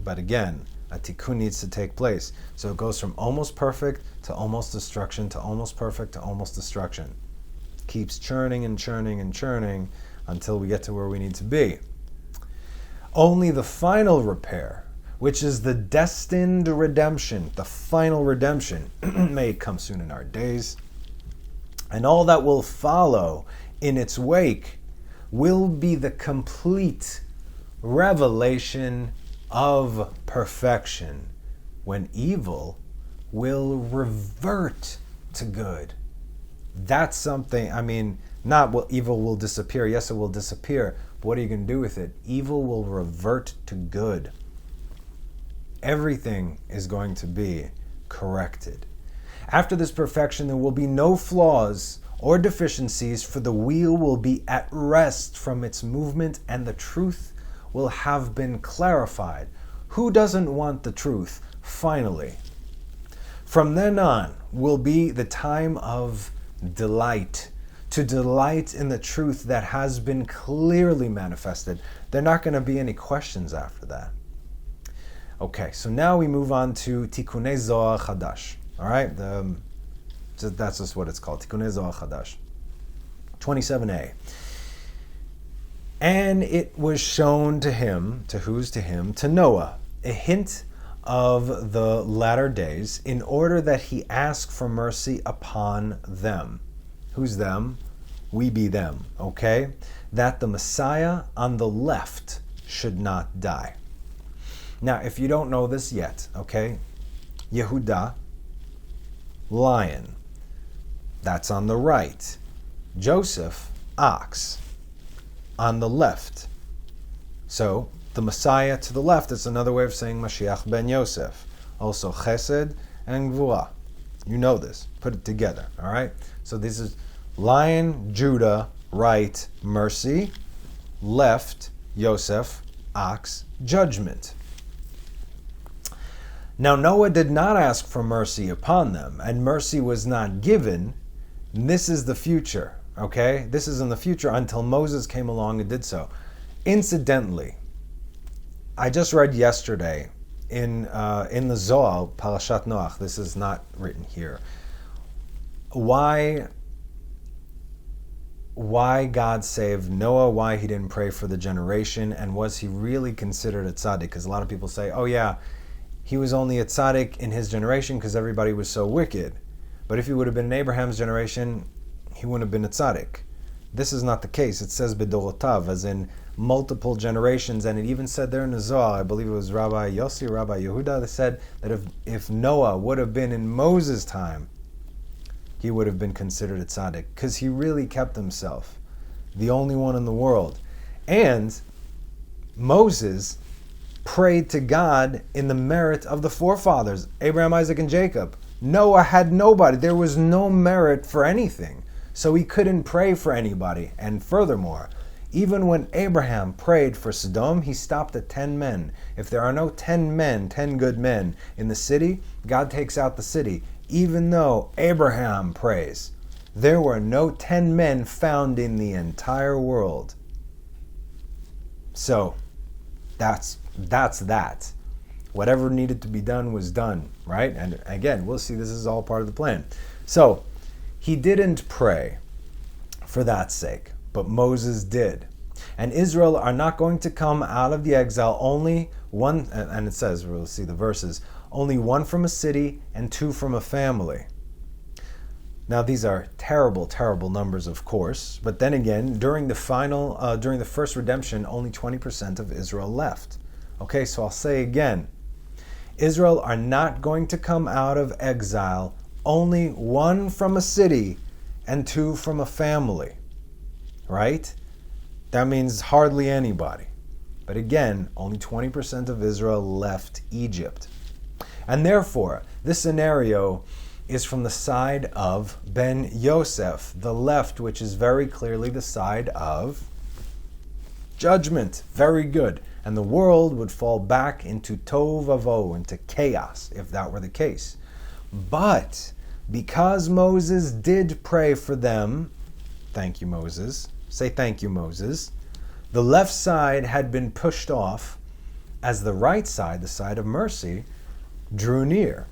but again, a tikkun needs to take place. So it goes from almost perfect to almost destruction to almost perfect to almost destruction. Keeps churning and churning and churning until we get to where we need to be. Only the final repair, which is the destined redemption, the final redemption, may it come soon in our days, and all that will follow in its wake will be the complete revelation of perfection, when evil will revert to good. That's something, not what evil will disappear. Yes, it will disappear, but what are you going to do with it? Evil will revert to good. Everything is going to be corrected. After this perfection, there will be no flaws or deficiencies, for the wheel will be at rest from its movement and the truth will have been clarified. Who doesn't want the truth, finally? From then on will be the time of delight, to delight in the truth that has been clearly manifested. There are not going to be any questions after that. Okay, so now we move on to Tikkunei Zohar Chadash. All right, that's just what it's called, Tikkunei Zohar Chadash. 27a. And it was shown to him, to who's to him? To Noah, a hint of the latter days, in order that he ask for mercy upon them. Who's them? We be them, okay? That the Messiah on the left should not die. Now, if you don't know this yet, okay, Yehuda, lion, that's on the right. Joseph, ox, on the left. So, the Messiah to the left, it's another way of saying Mashiach ben Yosef. Also, Chesed and Gvura. You know this. Put it together, all right? So this is lion, Judah, right, mercy, left, Yosef, ox, judgment. Now Noah did not ask for mercy upon them, and mercy was not given. This is the future, okay? This is in the future until Moses came along and did so. Incidentally, I just read yesterday in the Zohar, Parashat Noach, this is not written here, why God saved Noah, why he didn't pray for the generation, and was he really considered a tzaddik? Because a lot of people say, oh yeah, he was only a tzaddik in his generation because everybody was so wicked. But if he would have been in Abraham's generation, he wouldn't have been a tzaddik. This is not the case. It says bedorotav, as in multiple generations, and it even said there in the Zohar, I believe it was Rabbi Yossi, Rabbi Yehuda, that said that if Noah would have been in Moses' time, he would have been considered a tzaddik, because he really kept himself, the only one in the world. And Moses prayed to God in the merit of the forefathers, Abraham, Isaac, and Jacob. Noah had nobody. There was no merit for anything. So he couldn't pray for anybody. And furthermore, Even when Abraham prayed for Sodom, he stopped at 10 men. If there are no 10 men, 10 good men in the city, God takes out the city. Even though Abraham prays, there were no 10 men found in the entire world. So, that's that. Whatever needed to be done was done, right? And again, we'll see this is all part of the plan. So, he didn't pray for that sake, but Moses did. And Israel are not going to come out of the exile only one, and it says, we'll see the verses, only one from a city and 2 from a family. Now these are terrible, terrible numbers, of course, but then again, during the first redemption, only 20% of Israel left. Okay, so I'll say again, Israel are not going to come out of exile, only 1 from a city and 2 from a family, right? That means hardly anybody. But again, only 20% of Israel left Egypt. And therefore, this scenario is from the side of Ben Yosef, the left, which is very clearly the side of judgment. Very good. And the world would fall back into tohu vavohu, into chaos, if that were the case. But because Moses did pray for them, thank you, Moses. Say thank you, Moses. The left side had been pushed off as the right side, the side of mercy, drew near.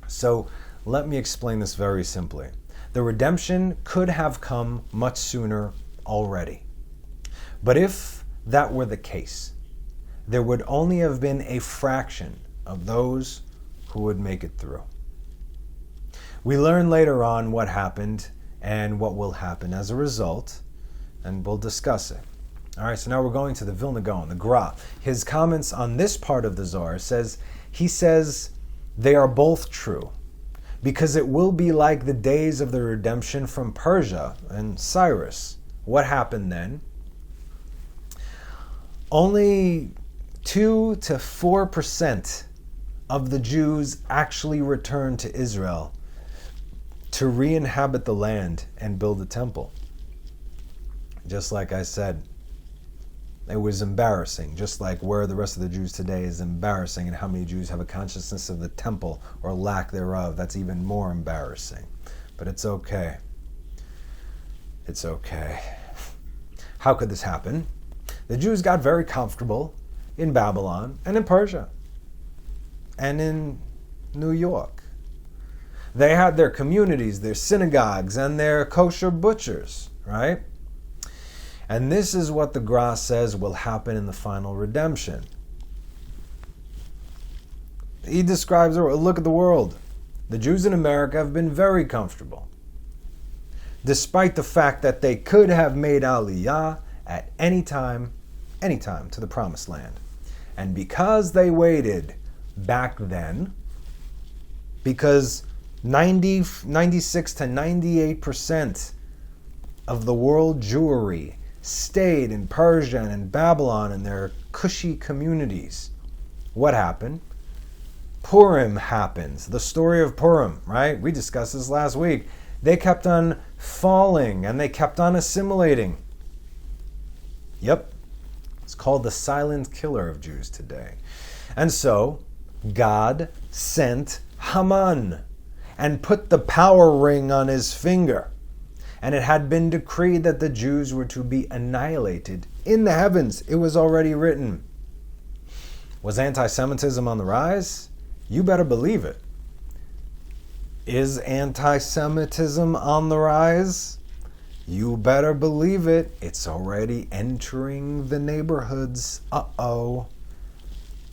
So let me explain this very simply. The redemption could have come much sooner already. But if that were the case, there would only have been a fraction of those who would make it through. We learn later on what happened and what will happen as a result, and we'll discuss it. All right, so now we're going to the Vilna Gaon, the Gra. His comments on this part of the Zohar he says they are both true, because it will be like the days of the redemption from Persia and Cyrus. What happened then? Only 2 to 4% of the Jews actually returned to Israel to re-inhabit the land and build a temple. Just like I said, it was embarrassing, just like where the rest of the Jews today is embarrassing, and how many Jews have a consciousness of the temple or lack thereof. That's even more embarrassing. But it's okay. It's okay. How could this happen? The Jews got very comfortable in Babylon and in Persia and in New York. They had their communities, their synagogues, and their kosher butchers, right? And this is what the Gra says will happen in the final redemption. He describes, look at the world. The Jews in America have been very comfortable, despite the fact that they could have made Aliyah at any time to the Promised Land. And because they waited back then, because 96 to 98% of the world Jewry stayed in Persia and in Babylon in their cushy communities. What happened? Purim happens. The story of Purim, right? We discussed this last week. They kept on falling and they kept on assimilating. Yep. It's called the silent killer of Jews today. And so, God sent Haman and put the power ring on his finger. And it had been decreed that the Jews were to be annihilated in the heavens. It was already written. Was anti-Semitism on the rise? You better believe it. Is anti-Semitism on the rise? You better believe it. It's already entering the neighborhoods. Uh-oh.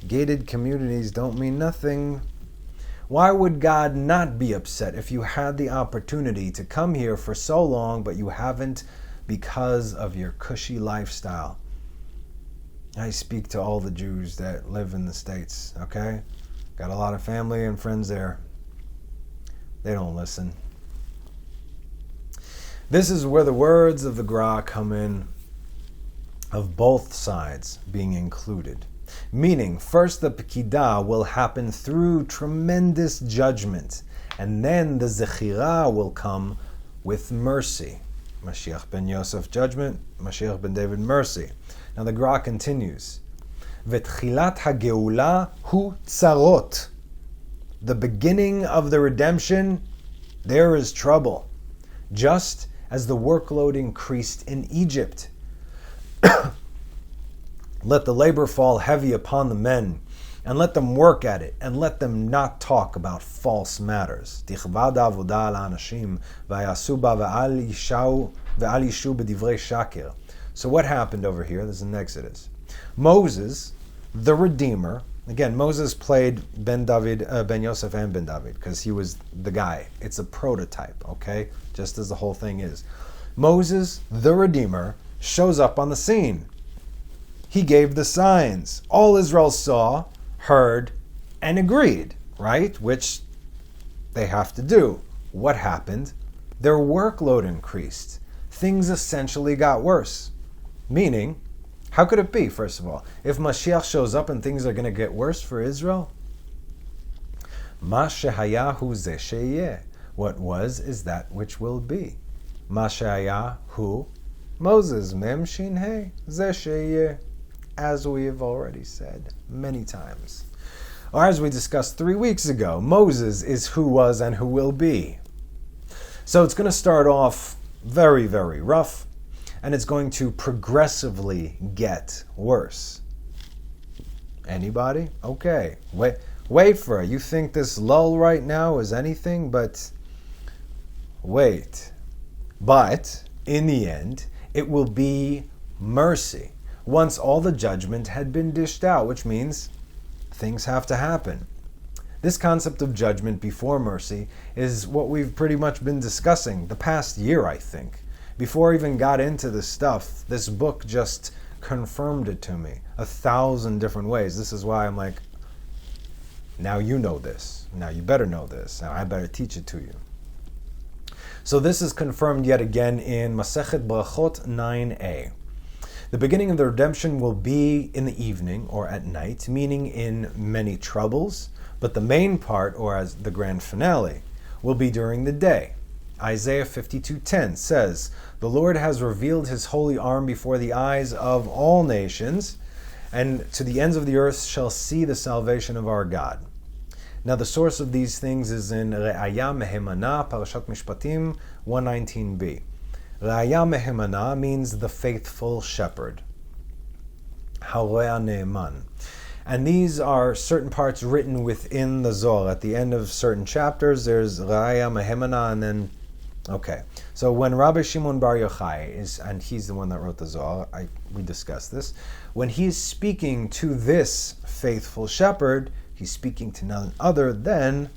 Gated communities don't mean nothing. Why would God not be upset if you had the opportunity to come here for so long, but you haven't because of your cushy lifestyle? I speak to all the Jews that live in the States, okay? Got a lot of family and friends there. They don't listen. This is where the words of the Gra come in, of both sides being included. Meaning, first the Pekidah will happen through tremendous judgment, and then the Zechirah will come with mercy. Mashiach ben Yosef, judgment. Mashiach ben David, mercy. Now the Gra continues. V'tchilat hageula hu tzarot. The beginning of the redemption, there is trouble. Just as the workload increased in Egypt. Let the labor fall heavy upon the men, and let them work at it, and let them not talk about false matters. So what happened over here? This is in Exodus. Moses, the Redeemer, again, Moses played Ben Yosef and Ben David, because he was the guy. It's a prototype, okay? Just as the whole thing is. Moses, the Redeemer, shows up on the scene. He gave the signs. All Israel saw, heard, and agreed, right? Which they have to do. What happened? Their workload increased. Things essentially got worse. Meaning, how could it be, first of all? If Mashiach shows up and things are going to get worse for Israel? Ma shehaya hu ze sheyeh. What was is that which will be. Ma shehaya hu Moses, mem shin hey, ze sheyeh. As we have already said many times. Or as we discussed 3 weeks ago, Moses is who was and who will be. So it's going to start off very, very rough, and it's going to progressively get worse. Anybody? Okay. Wait for it. You think this lull right now is anything but wait. But in the end, it will be mercy. Once all the judgment had been dished out, which means things have to happen. This concept of judgment before mercy is what we've pretty much been discussing the past year, I think. Before I even got into this stuff, this book just confirmed it to me 1,000 different ways. This is why I'm like, now you know this. Now you better know this. Now I better teach it to you. So this is confirmed yet again in Masechet Brachot 9a. The beginning of the redemption will be in the evening or at night, meaning in many troubles, but the main part, or as the grand finale, will be during the day. Isaiah 52:10 says, "The Lord has revealed his holy arm before the eyes of all nations, and to the ends of the earth shall see the salvation of our God." Now the source of these things is in Re'aya Mehemana, Parashat Mishpatim 119b. Re'aya Mehemana means the faithful shepherd. Haroea Ne'eman. And these are certain parts written within the Zohar. At the end of certain chapters, there's Re'aya Mehemana, and then, okay. So when Rabbi Shimon Bar Yochai is, and he's the one that wrote the Zohar, we discussed this, when he's speaking to this faithful shepherd, he's speaking to none other than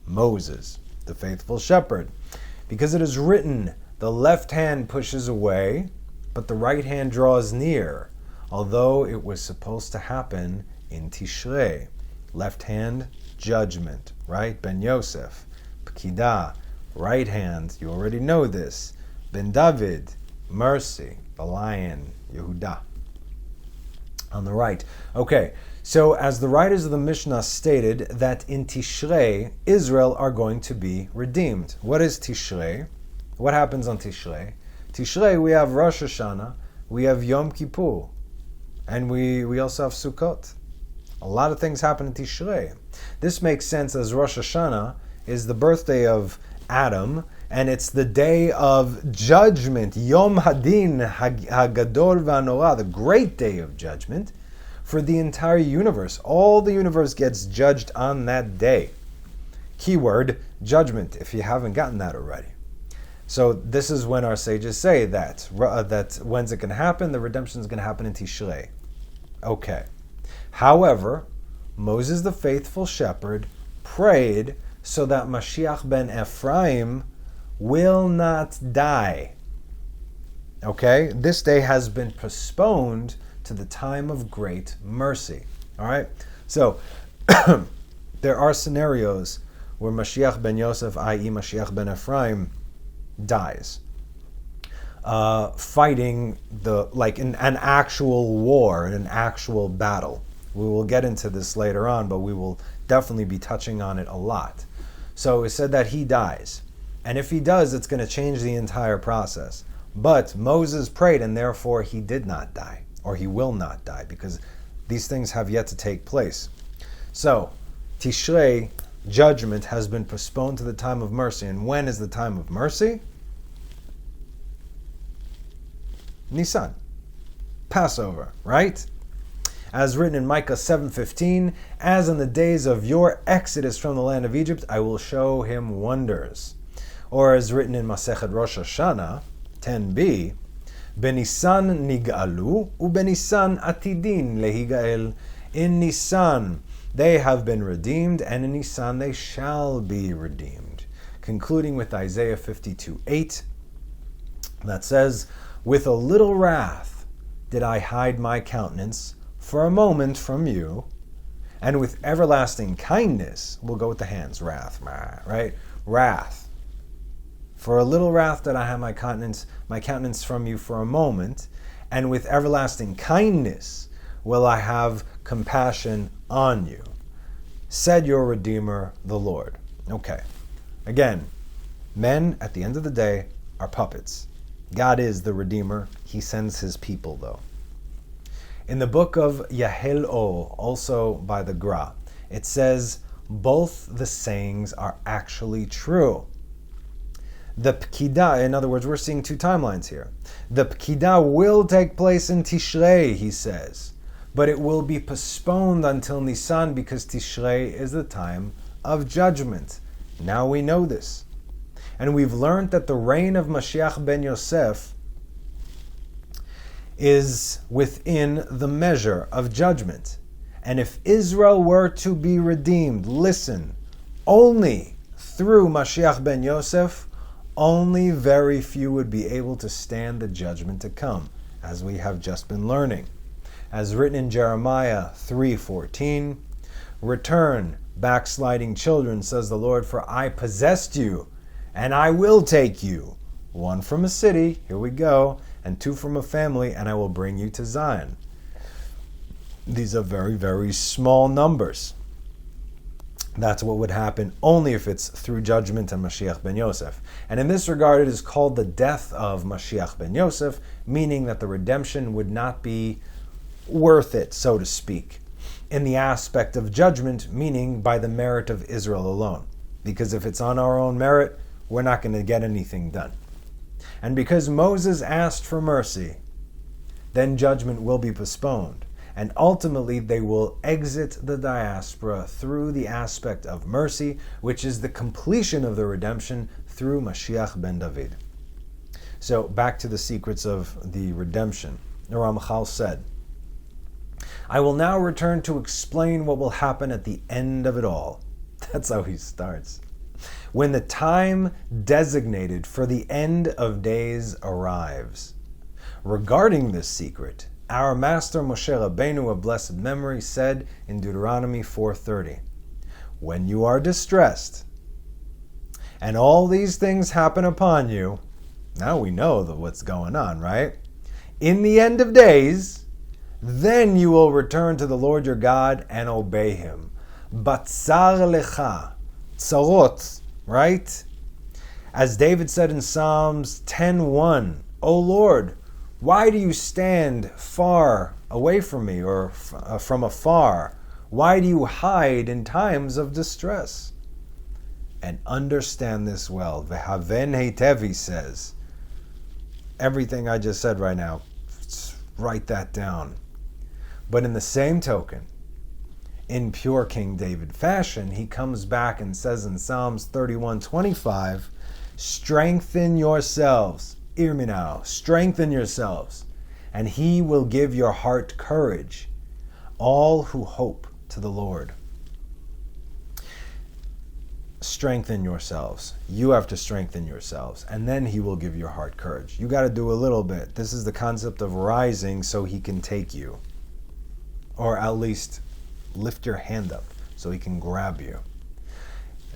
Moses, the faithful shepherd. Because it is written, the left hand pushes away, but the right hand draws near, although it was supposed to happen in Tishrei. Left hand, judgment, right? Ben Yosef, Pekida, right hand, you already know this. Ben David, mercy, the lion, Yehuda. On the right. Okay, so as the writers of the Mishnah stated, that in Tishrei, Israel are going to be redeemed. What is Tishrei? What happens on Tishrei? Tishrei, we have Rosh Hashanah, we have Yom Kippur, and we also have Sukkot. A lot of things happen in Tishrei. This makes sense as Rosh Hashanah is the birthday of Adam, and it's the day of judgment, Yom Hadin Hagadol V'Hanora, the great day of judgment for the entire universe. All the universe gets judged on that day. Keyword, judgment, if you haven't gotten that already. So this is when our sages say that when's it going to happen? The redemption is going to happen in Tishrei. Okay. However, Moses, the faithful shepherd, prayed so that Mashiach ben Ephraim will not die. Okay? This day has been postponed to the time of great mercy. All right? So, there are scenarios where Mashiach ben Yosef, i.e. Mashiach ben Ephraim, dies. Fighting in an actual war, in an actual battle. We will get into this later on, but we will definitely be touching on it a lot. So it said that he dies. And if he does, it's going to change the entire process. But Moses prayed, and therefore he did not die, or he will not die, because these things have yet to take place. So, Tishrei, judgment, has been postponed to the time of mercy. And when is the time of mercy? Nisan. Passover, right? As written in Micah 7:15, as in the days of your exodus from the land of Egypt, I will show him wonders. Or as written in Masechet Rosh Hashanah 10b, Benisan nig'alu, ubenisan atidin lehigael. In Nisan they have been redeemed, and in Nisan they shall be redeemed. Concluding with Isaiah 52:8, that says, with a little wrath did I hide my countenance for a moment from you, and with everlasting kindness, we'll go with the hands, wrath, right? Wrath. For a little wrath did I have my countenance from you for a moment, and with everlasting kindness will I have compassion on you, said your Redeemer, the Lord. Okay. Again, men at the end of the day are puppets. God is the Redeemer. He sends his people, though. In the book of Yahel-O, also by the Gra, it says both the sayings are actually true. The Pkidah, in other words, we're seeing two timelines here. The Pkidah will take place in Tishrei, he says, but it will be postponed until Nisan because Tishrei is the time of judgment. Now we know this. And we've learned that the reign of Mashiach ben Yosef is within the measure of judgment. And if Israel were to be redeemed, listen, only through Mashiach ben Yosef, only very few would be able to stand the judgment to come, as we have just been learning. As written in Jeremiah 3:14, return, backsliding children, says the Lord, for I possessed you, and I will take you, one from a city, here we go, and two from a family, and I will bring you to Zion. These are very, very small numbers. That's what would happen only if it's through judgment and Mashiach ben Yosef. And in this regard, it is called the death of Mashiach ben Yosef, meaning that the redemption would not be worth it, so to speak, in the aspect of judgment, meaning by the merit of Israel alone. Because if it's on our own merit, we're not going to get anything done. And because Moses asked for mercy, then judgment will be postponed. And ultimately, they will exit the diaspora through the aspect of mercy, which is the completion of the redemption through Mashiach ben David. So, back to the secrets of the redemption. Ramchal said, I will now return to explain what will happen at the end of it all. That's how he starts. When the time designated for the end of days arrives. Regarding this secret, our master Moshe Rabbeinu of blessed memory said in Deuteronomy 4:30, when you are distressed, and all these things happen upon you, now we know what's going on, right? In the end of days, then you will return to the Lord your God and obey him. Batzar lecha, tzarot, right? As David said in Psalms 10:1, O Lord, why do you stand far away from me, or from afar? Why do you hide in times of distress? And understand this well. Vehaven heitev, he says. Everything I just said right now, write that down. But in the same token, in pure King David fashion, he comes back and says in Psalms 31:25, strengthen yourselves. Hear me now. Strengthen yourselves, and he will give your heart courage, all who hope to the Lord. Strengthen yourselves. You have to strengthen yourselves, and then he will give your heart courage. You got to do a little bit. This is the concept of rising so he can take you, or at least lift your hand up so he can grab you.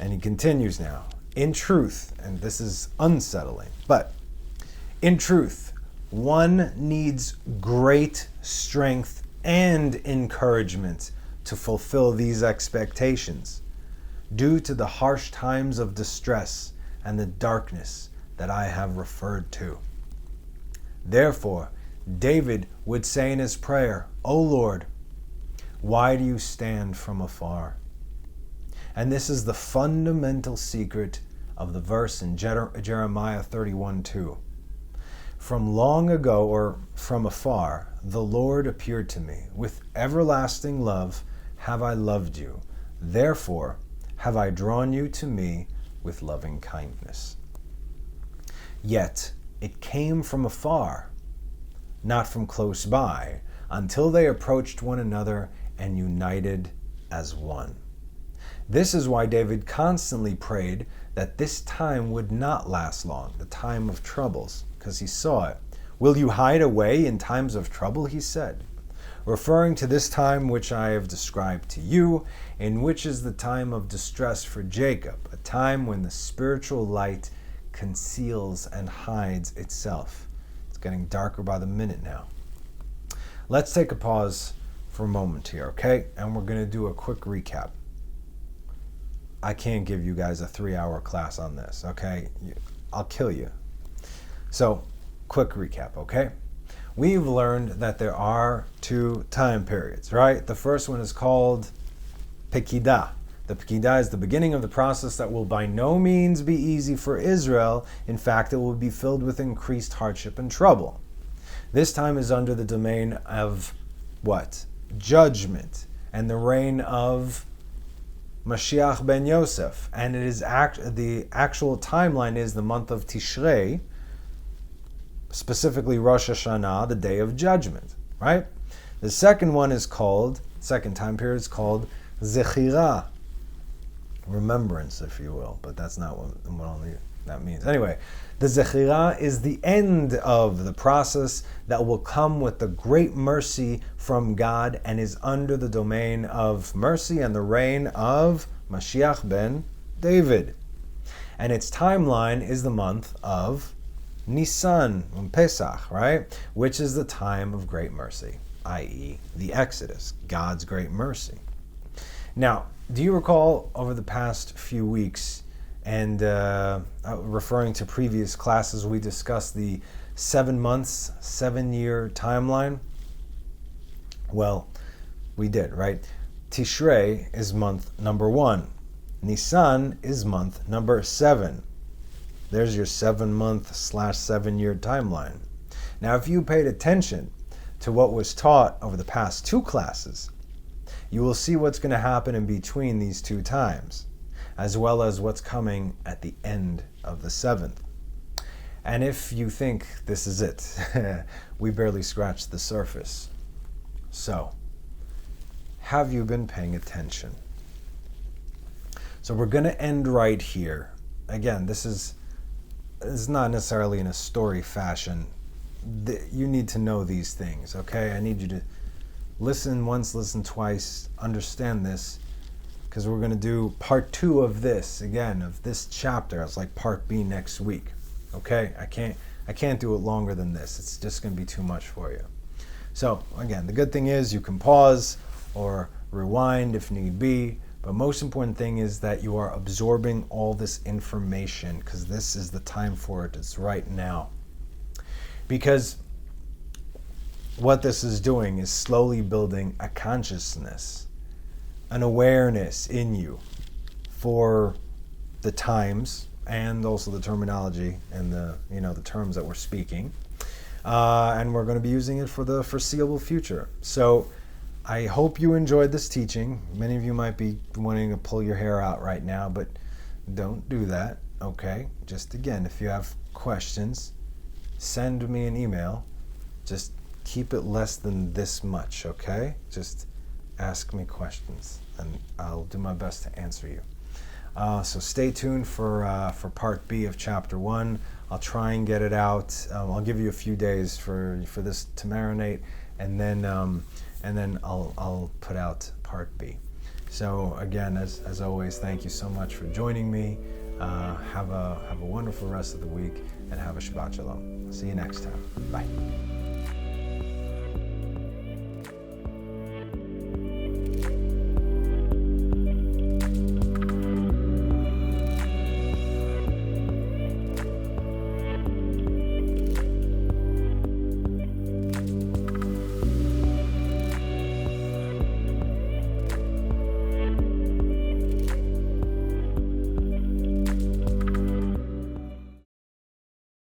And he continues now. In truth, and this is unsettling, but in truth, one needs great strength and encouragement to fulfill these expectations. Due to the harsh times of distress and the darkness that I have referred to. Therefore, David would say in his prayer, O Lord, why do you stand from afar? And this is the fundamental secret of the verse in Jeremiah 31:2. From long ago, or from afar, the Lord appeared to me. With everlasting love have I loved you. Therefore have I drawn you to me with loving kindness. Yet it came from afar, not from close by, until they approached one another and united as one. This is why David constantly prayed that this time would not last long, the time of troubles, because he saw it. Will you hide away in times of trouble, he said, referring to this time which I have described to you, in which is the time of distress for Jacob, a time when the spiritual light conceals and hides itself. It's getting darker by the minute now. Let's take a pause for a moment here, okay? And we're going to do a quick recap. I can't give you guys a 3-hour class on this, okay? I'll kill you. So, quick recap, okay? We've learned that there are 2 time periods, right? The first one is called Pekidah. The Pekidah is the beginning of the process that will by no means be easy for Israel. In fact, it will be filled with increased hardship and trouble. This time is under the domain of what? Judgment and the reign of Mashiach ben Yosef. And it is the actual timeline is the month of Tishrei, specifically Rosh Hashanah, the day of judgment, right? The second time period is called Zechirah, remembrance, if you will, but that's not what only that means. Anyway, the Zechirah is the end of the process that will come with the great mercy from God and is under the domain of mercy and the reign of Mashiach ben David. And its timeline is the month of Nisan, Pesach, right? Which is the time of great mercy, i.e. the Exodus, God's great mercy. Now, do you recall over the past few weeks, and referring to previous classes, we discussed the 7 months, 7-year timeline? Well, we did, right? Tishrei is month number 1. Nisan is month number 7. There's your 7-month/7-year timeline. Now, if you paid attention to what was taught over the past 2 classes, you will see what's going to happen in between these 2 times, as well as what's coming at the end of the 7th. And if you think this is it, we barely scratched the surface. So, have you been paying attention? So we're going to end right here. Again, this is not necessarily in a story fashion. You need to know these things, okay? I need you to listen once, listen twice, understand this, because we're going to do part 2 of this, again, of this chapter. It's like part B next week, okay? I can't do it longer than this. It's just going to be too much for you. So, again, the good thing is you can pause or rewind if need be, but most important thing is that you are absorbing all this information, because this is the time for it. It's right now. Because what this is doing is slowly building a consciousness, an awareness in you for the times and also the terminology and the terms that we're speaking. And we're going to be using it for the foreseeable future. So I hope you enjoyed this teaching. Many of you might be wanting to pull your hair out right now, but don't do that, okay? Just again, if you have questions, send me an email. Just keep it less than this much, okay? Just ask me questions, and I'll do my best to answer you. So stay tuned for part B of chapter 1. I'll try and get it out. I'll give you a few days for this to marinate, and then I'll put out part B. So again, as always, thank you so much for joining me. Have a wonderful rest of the week, and have a Shabbat Shalom. See you next time. Bye.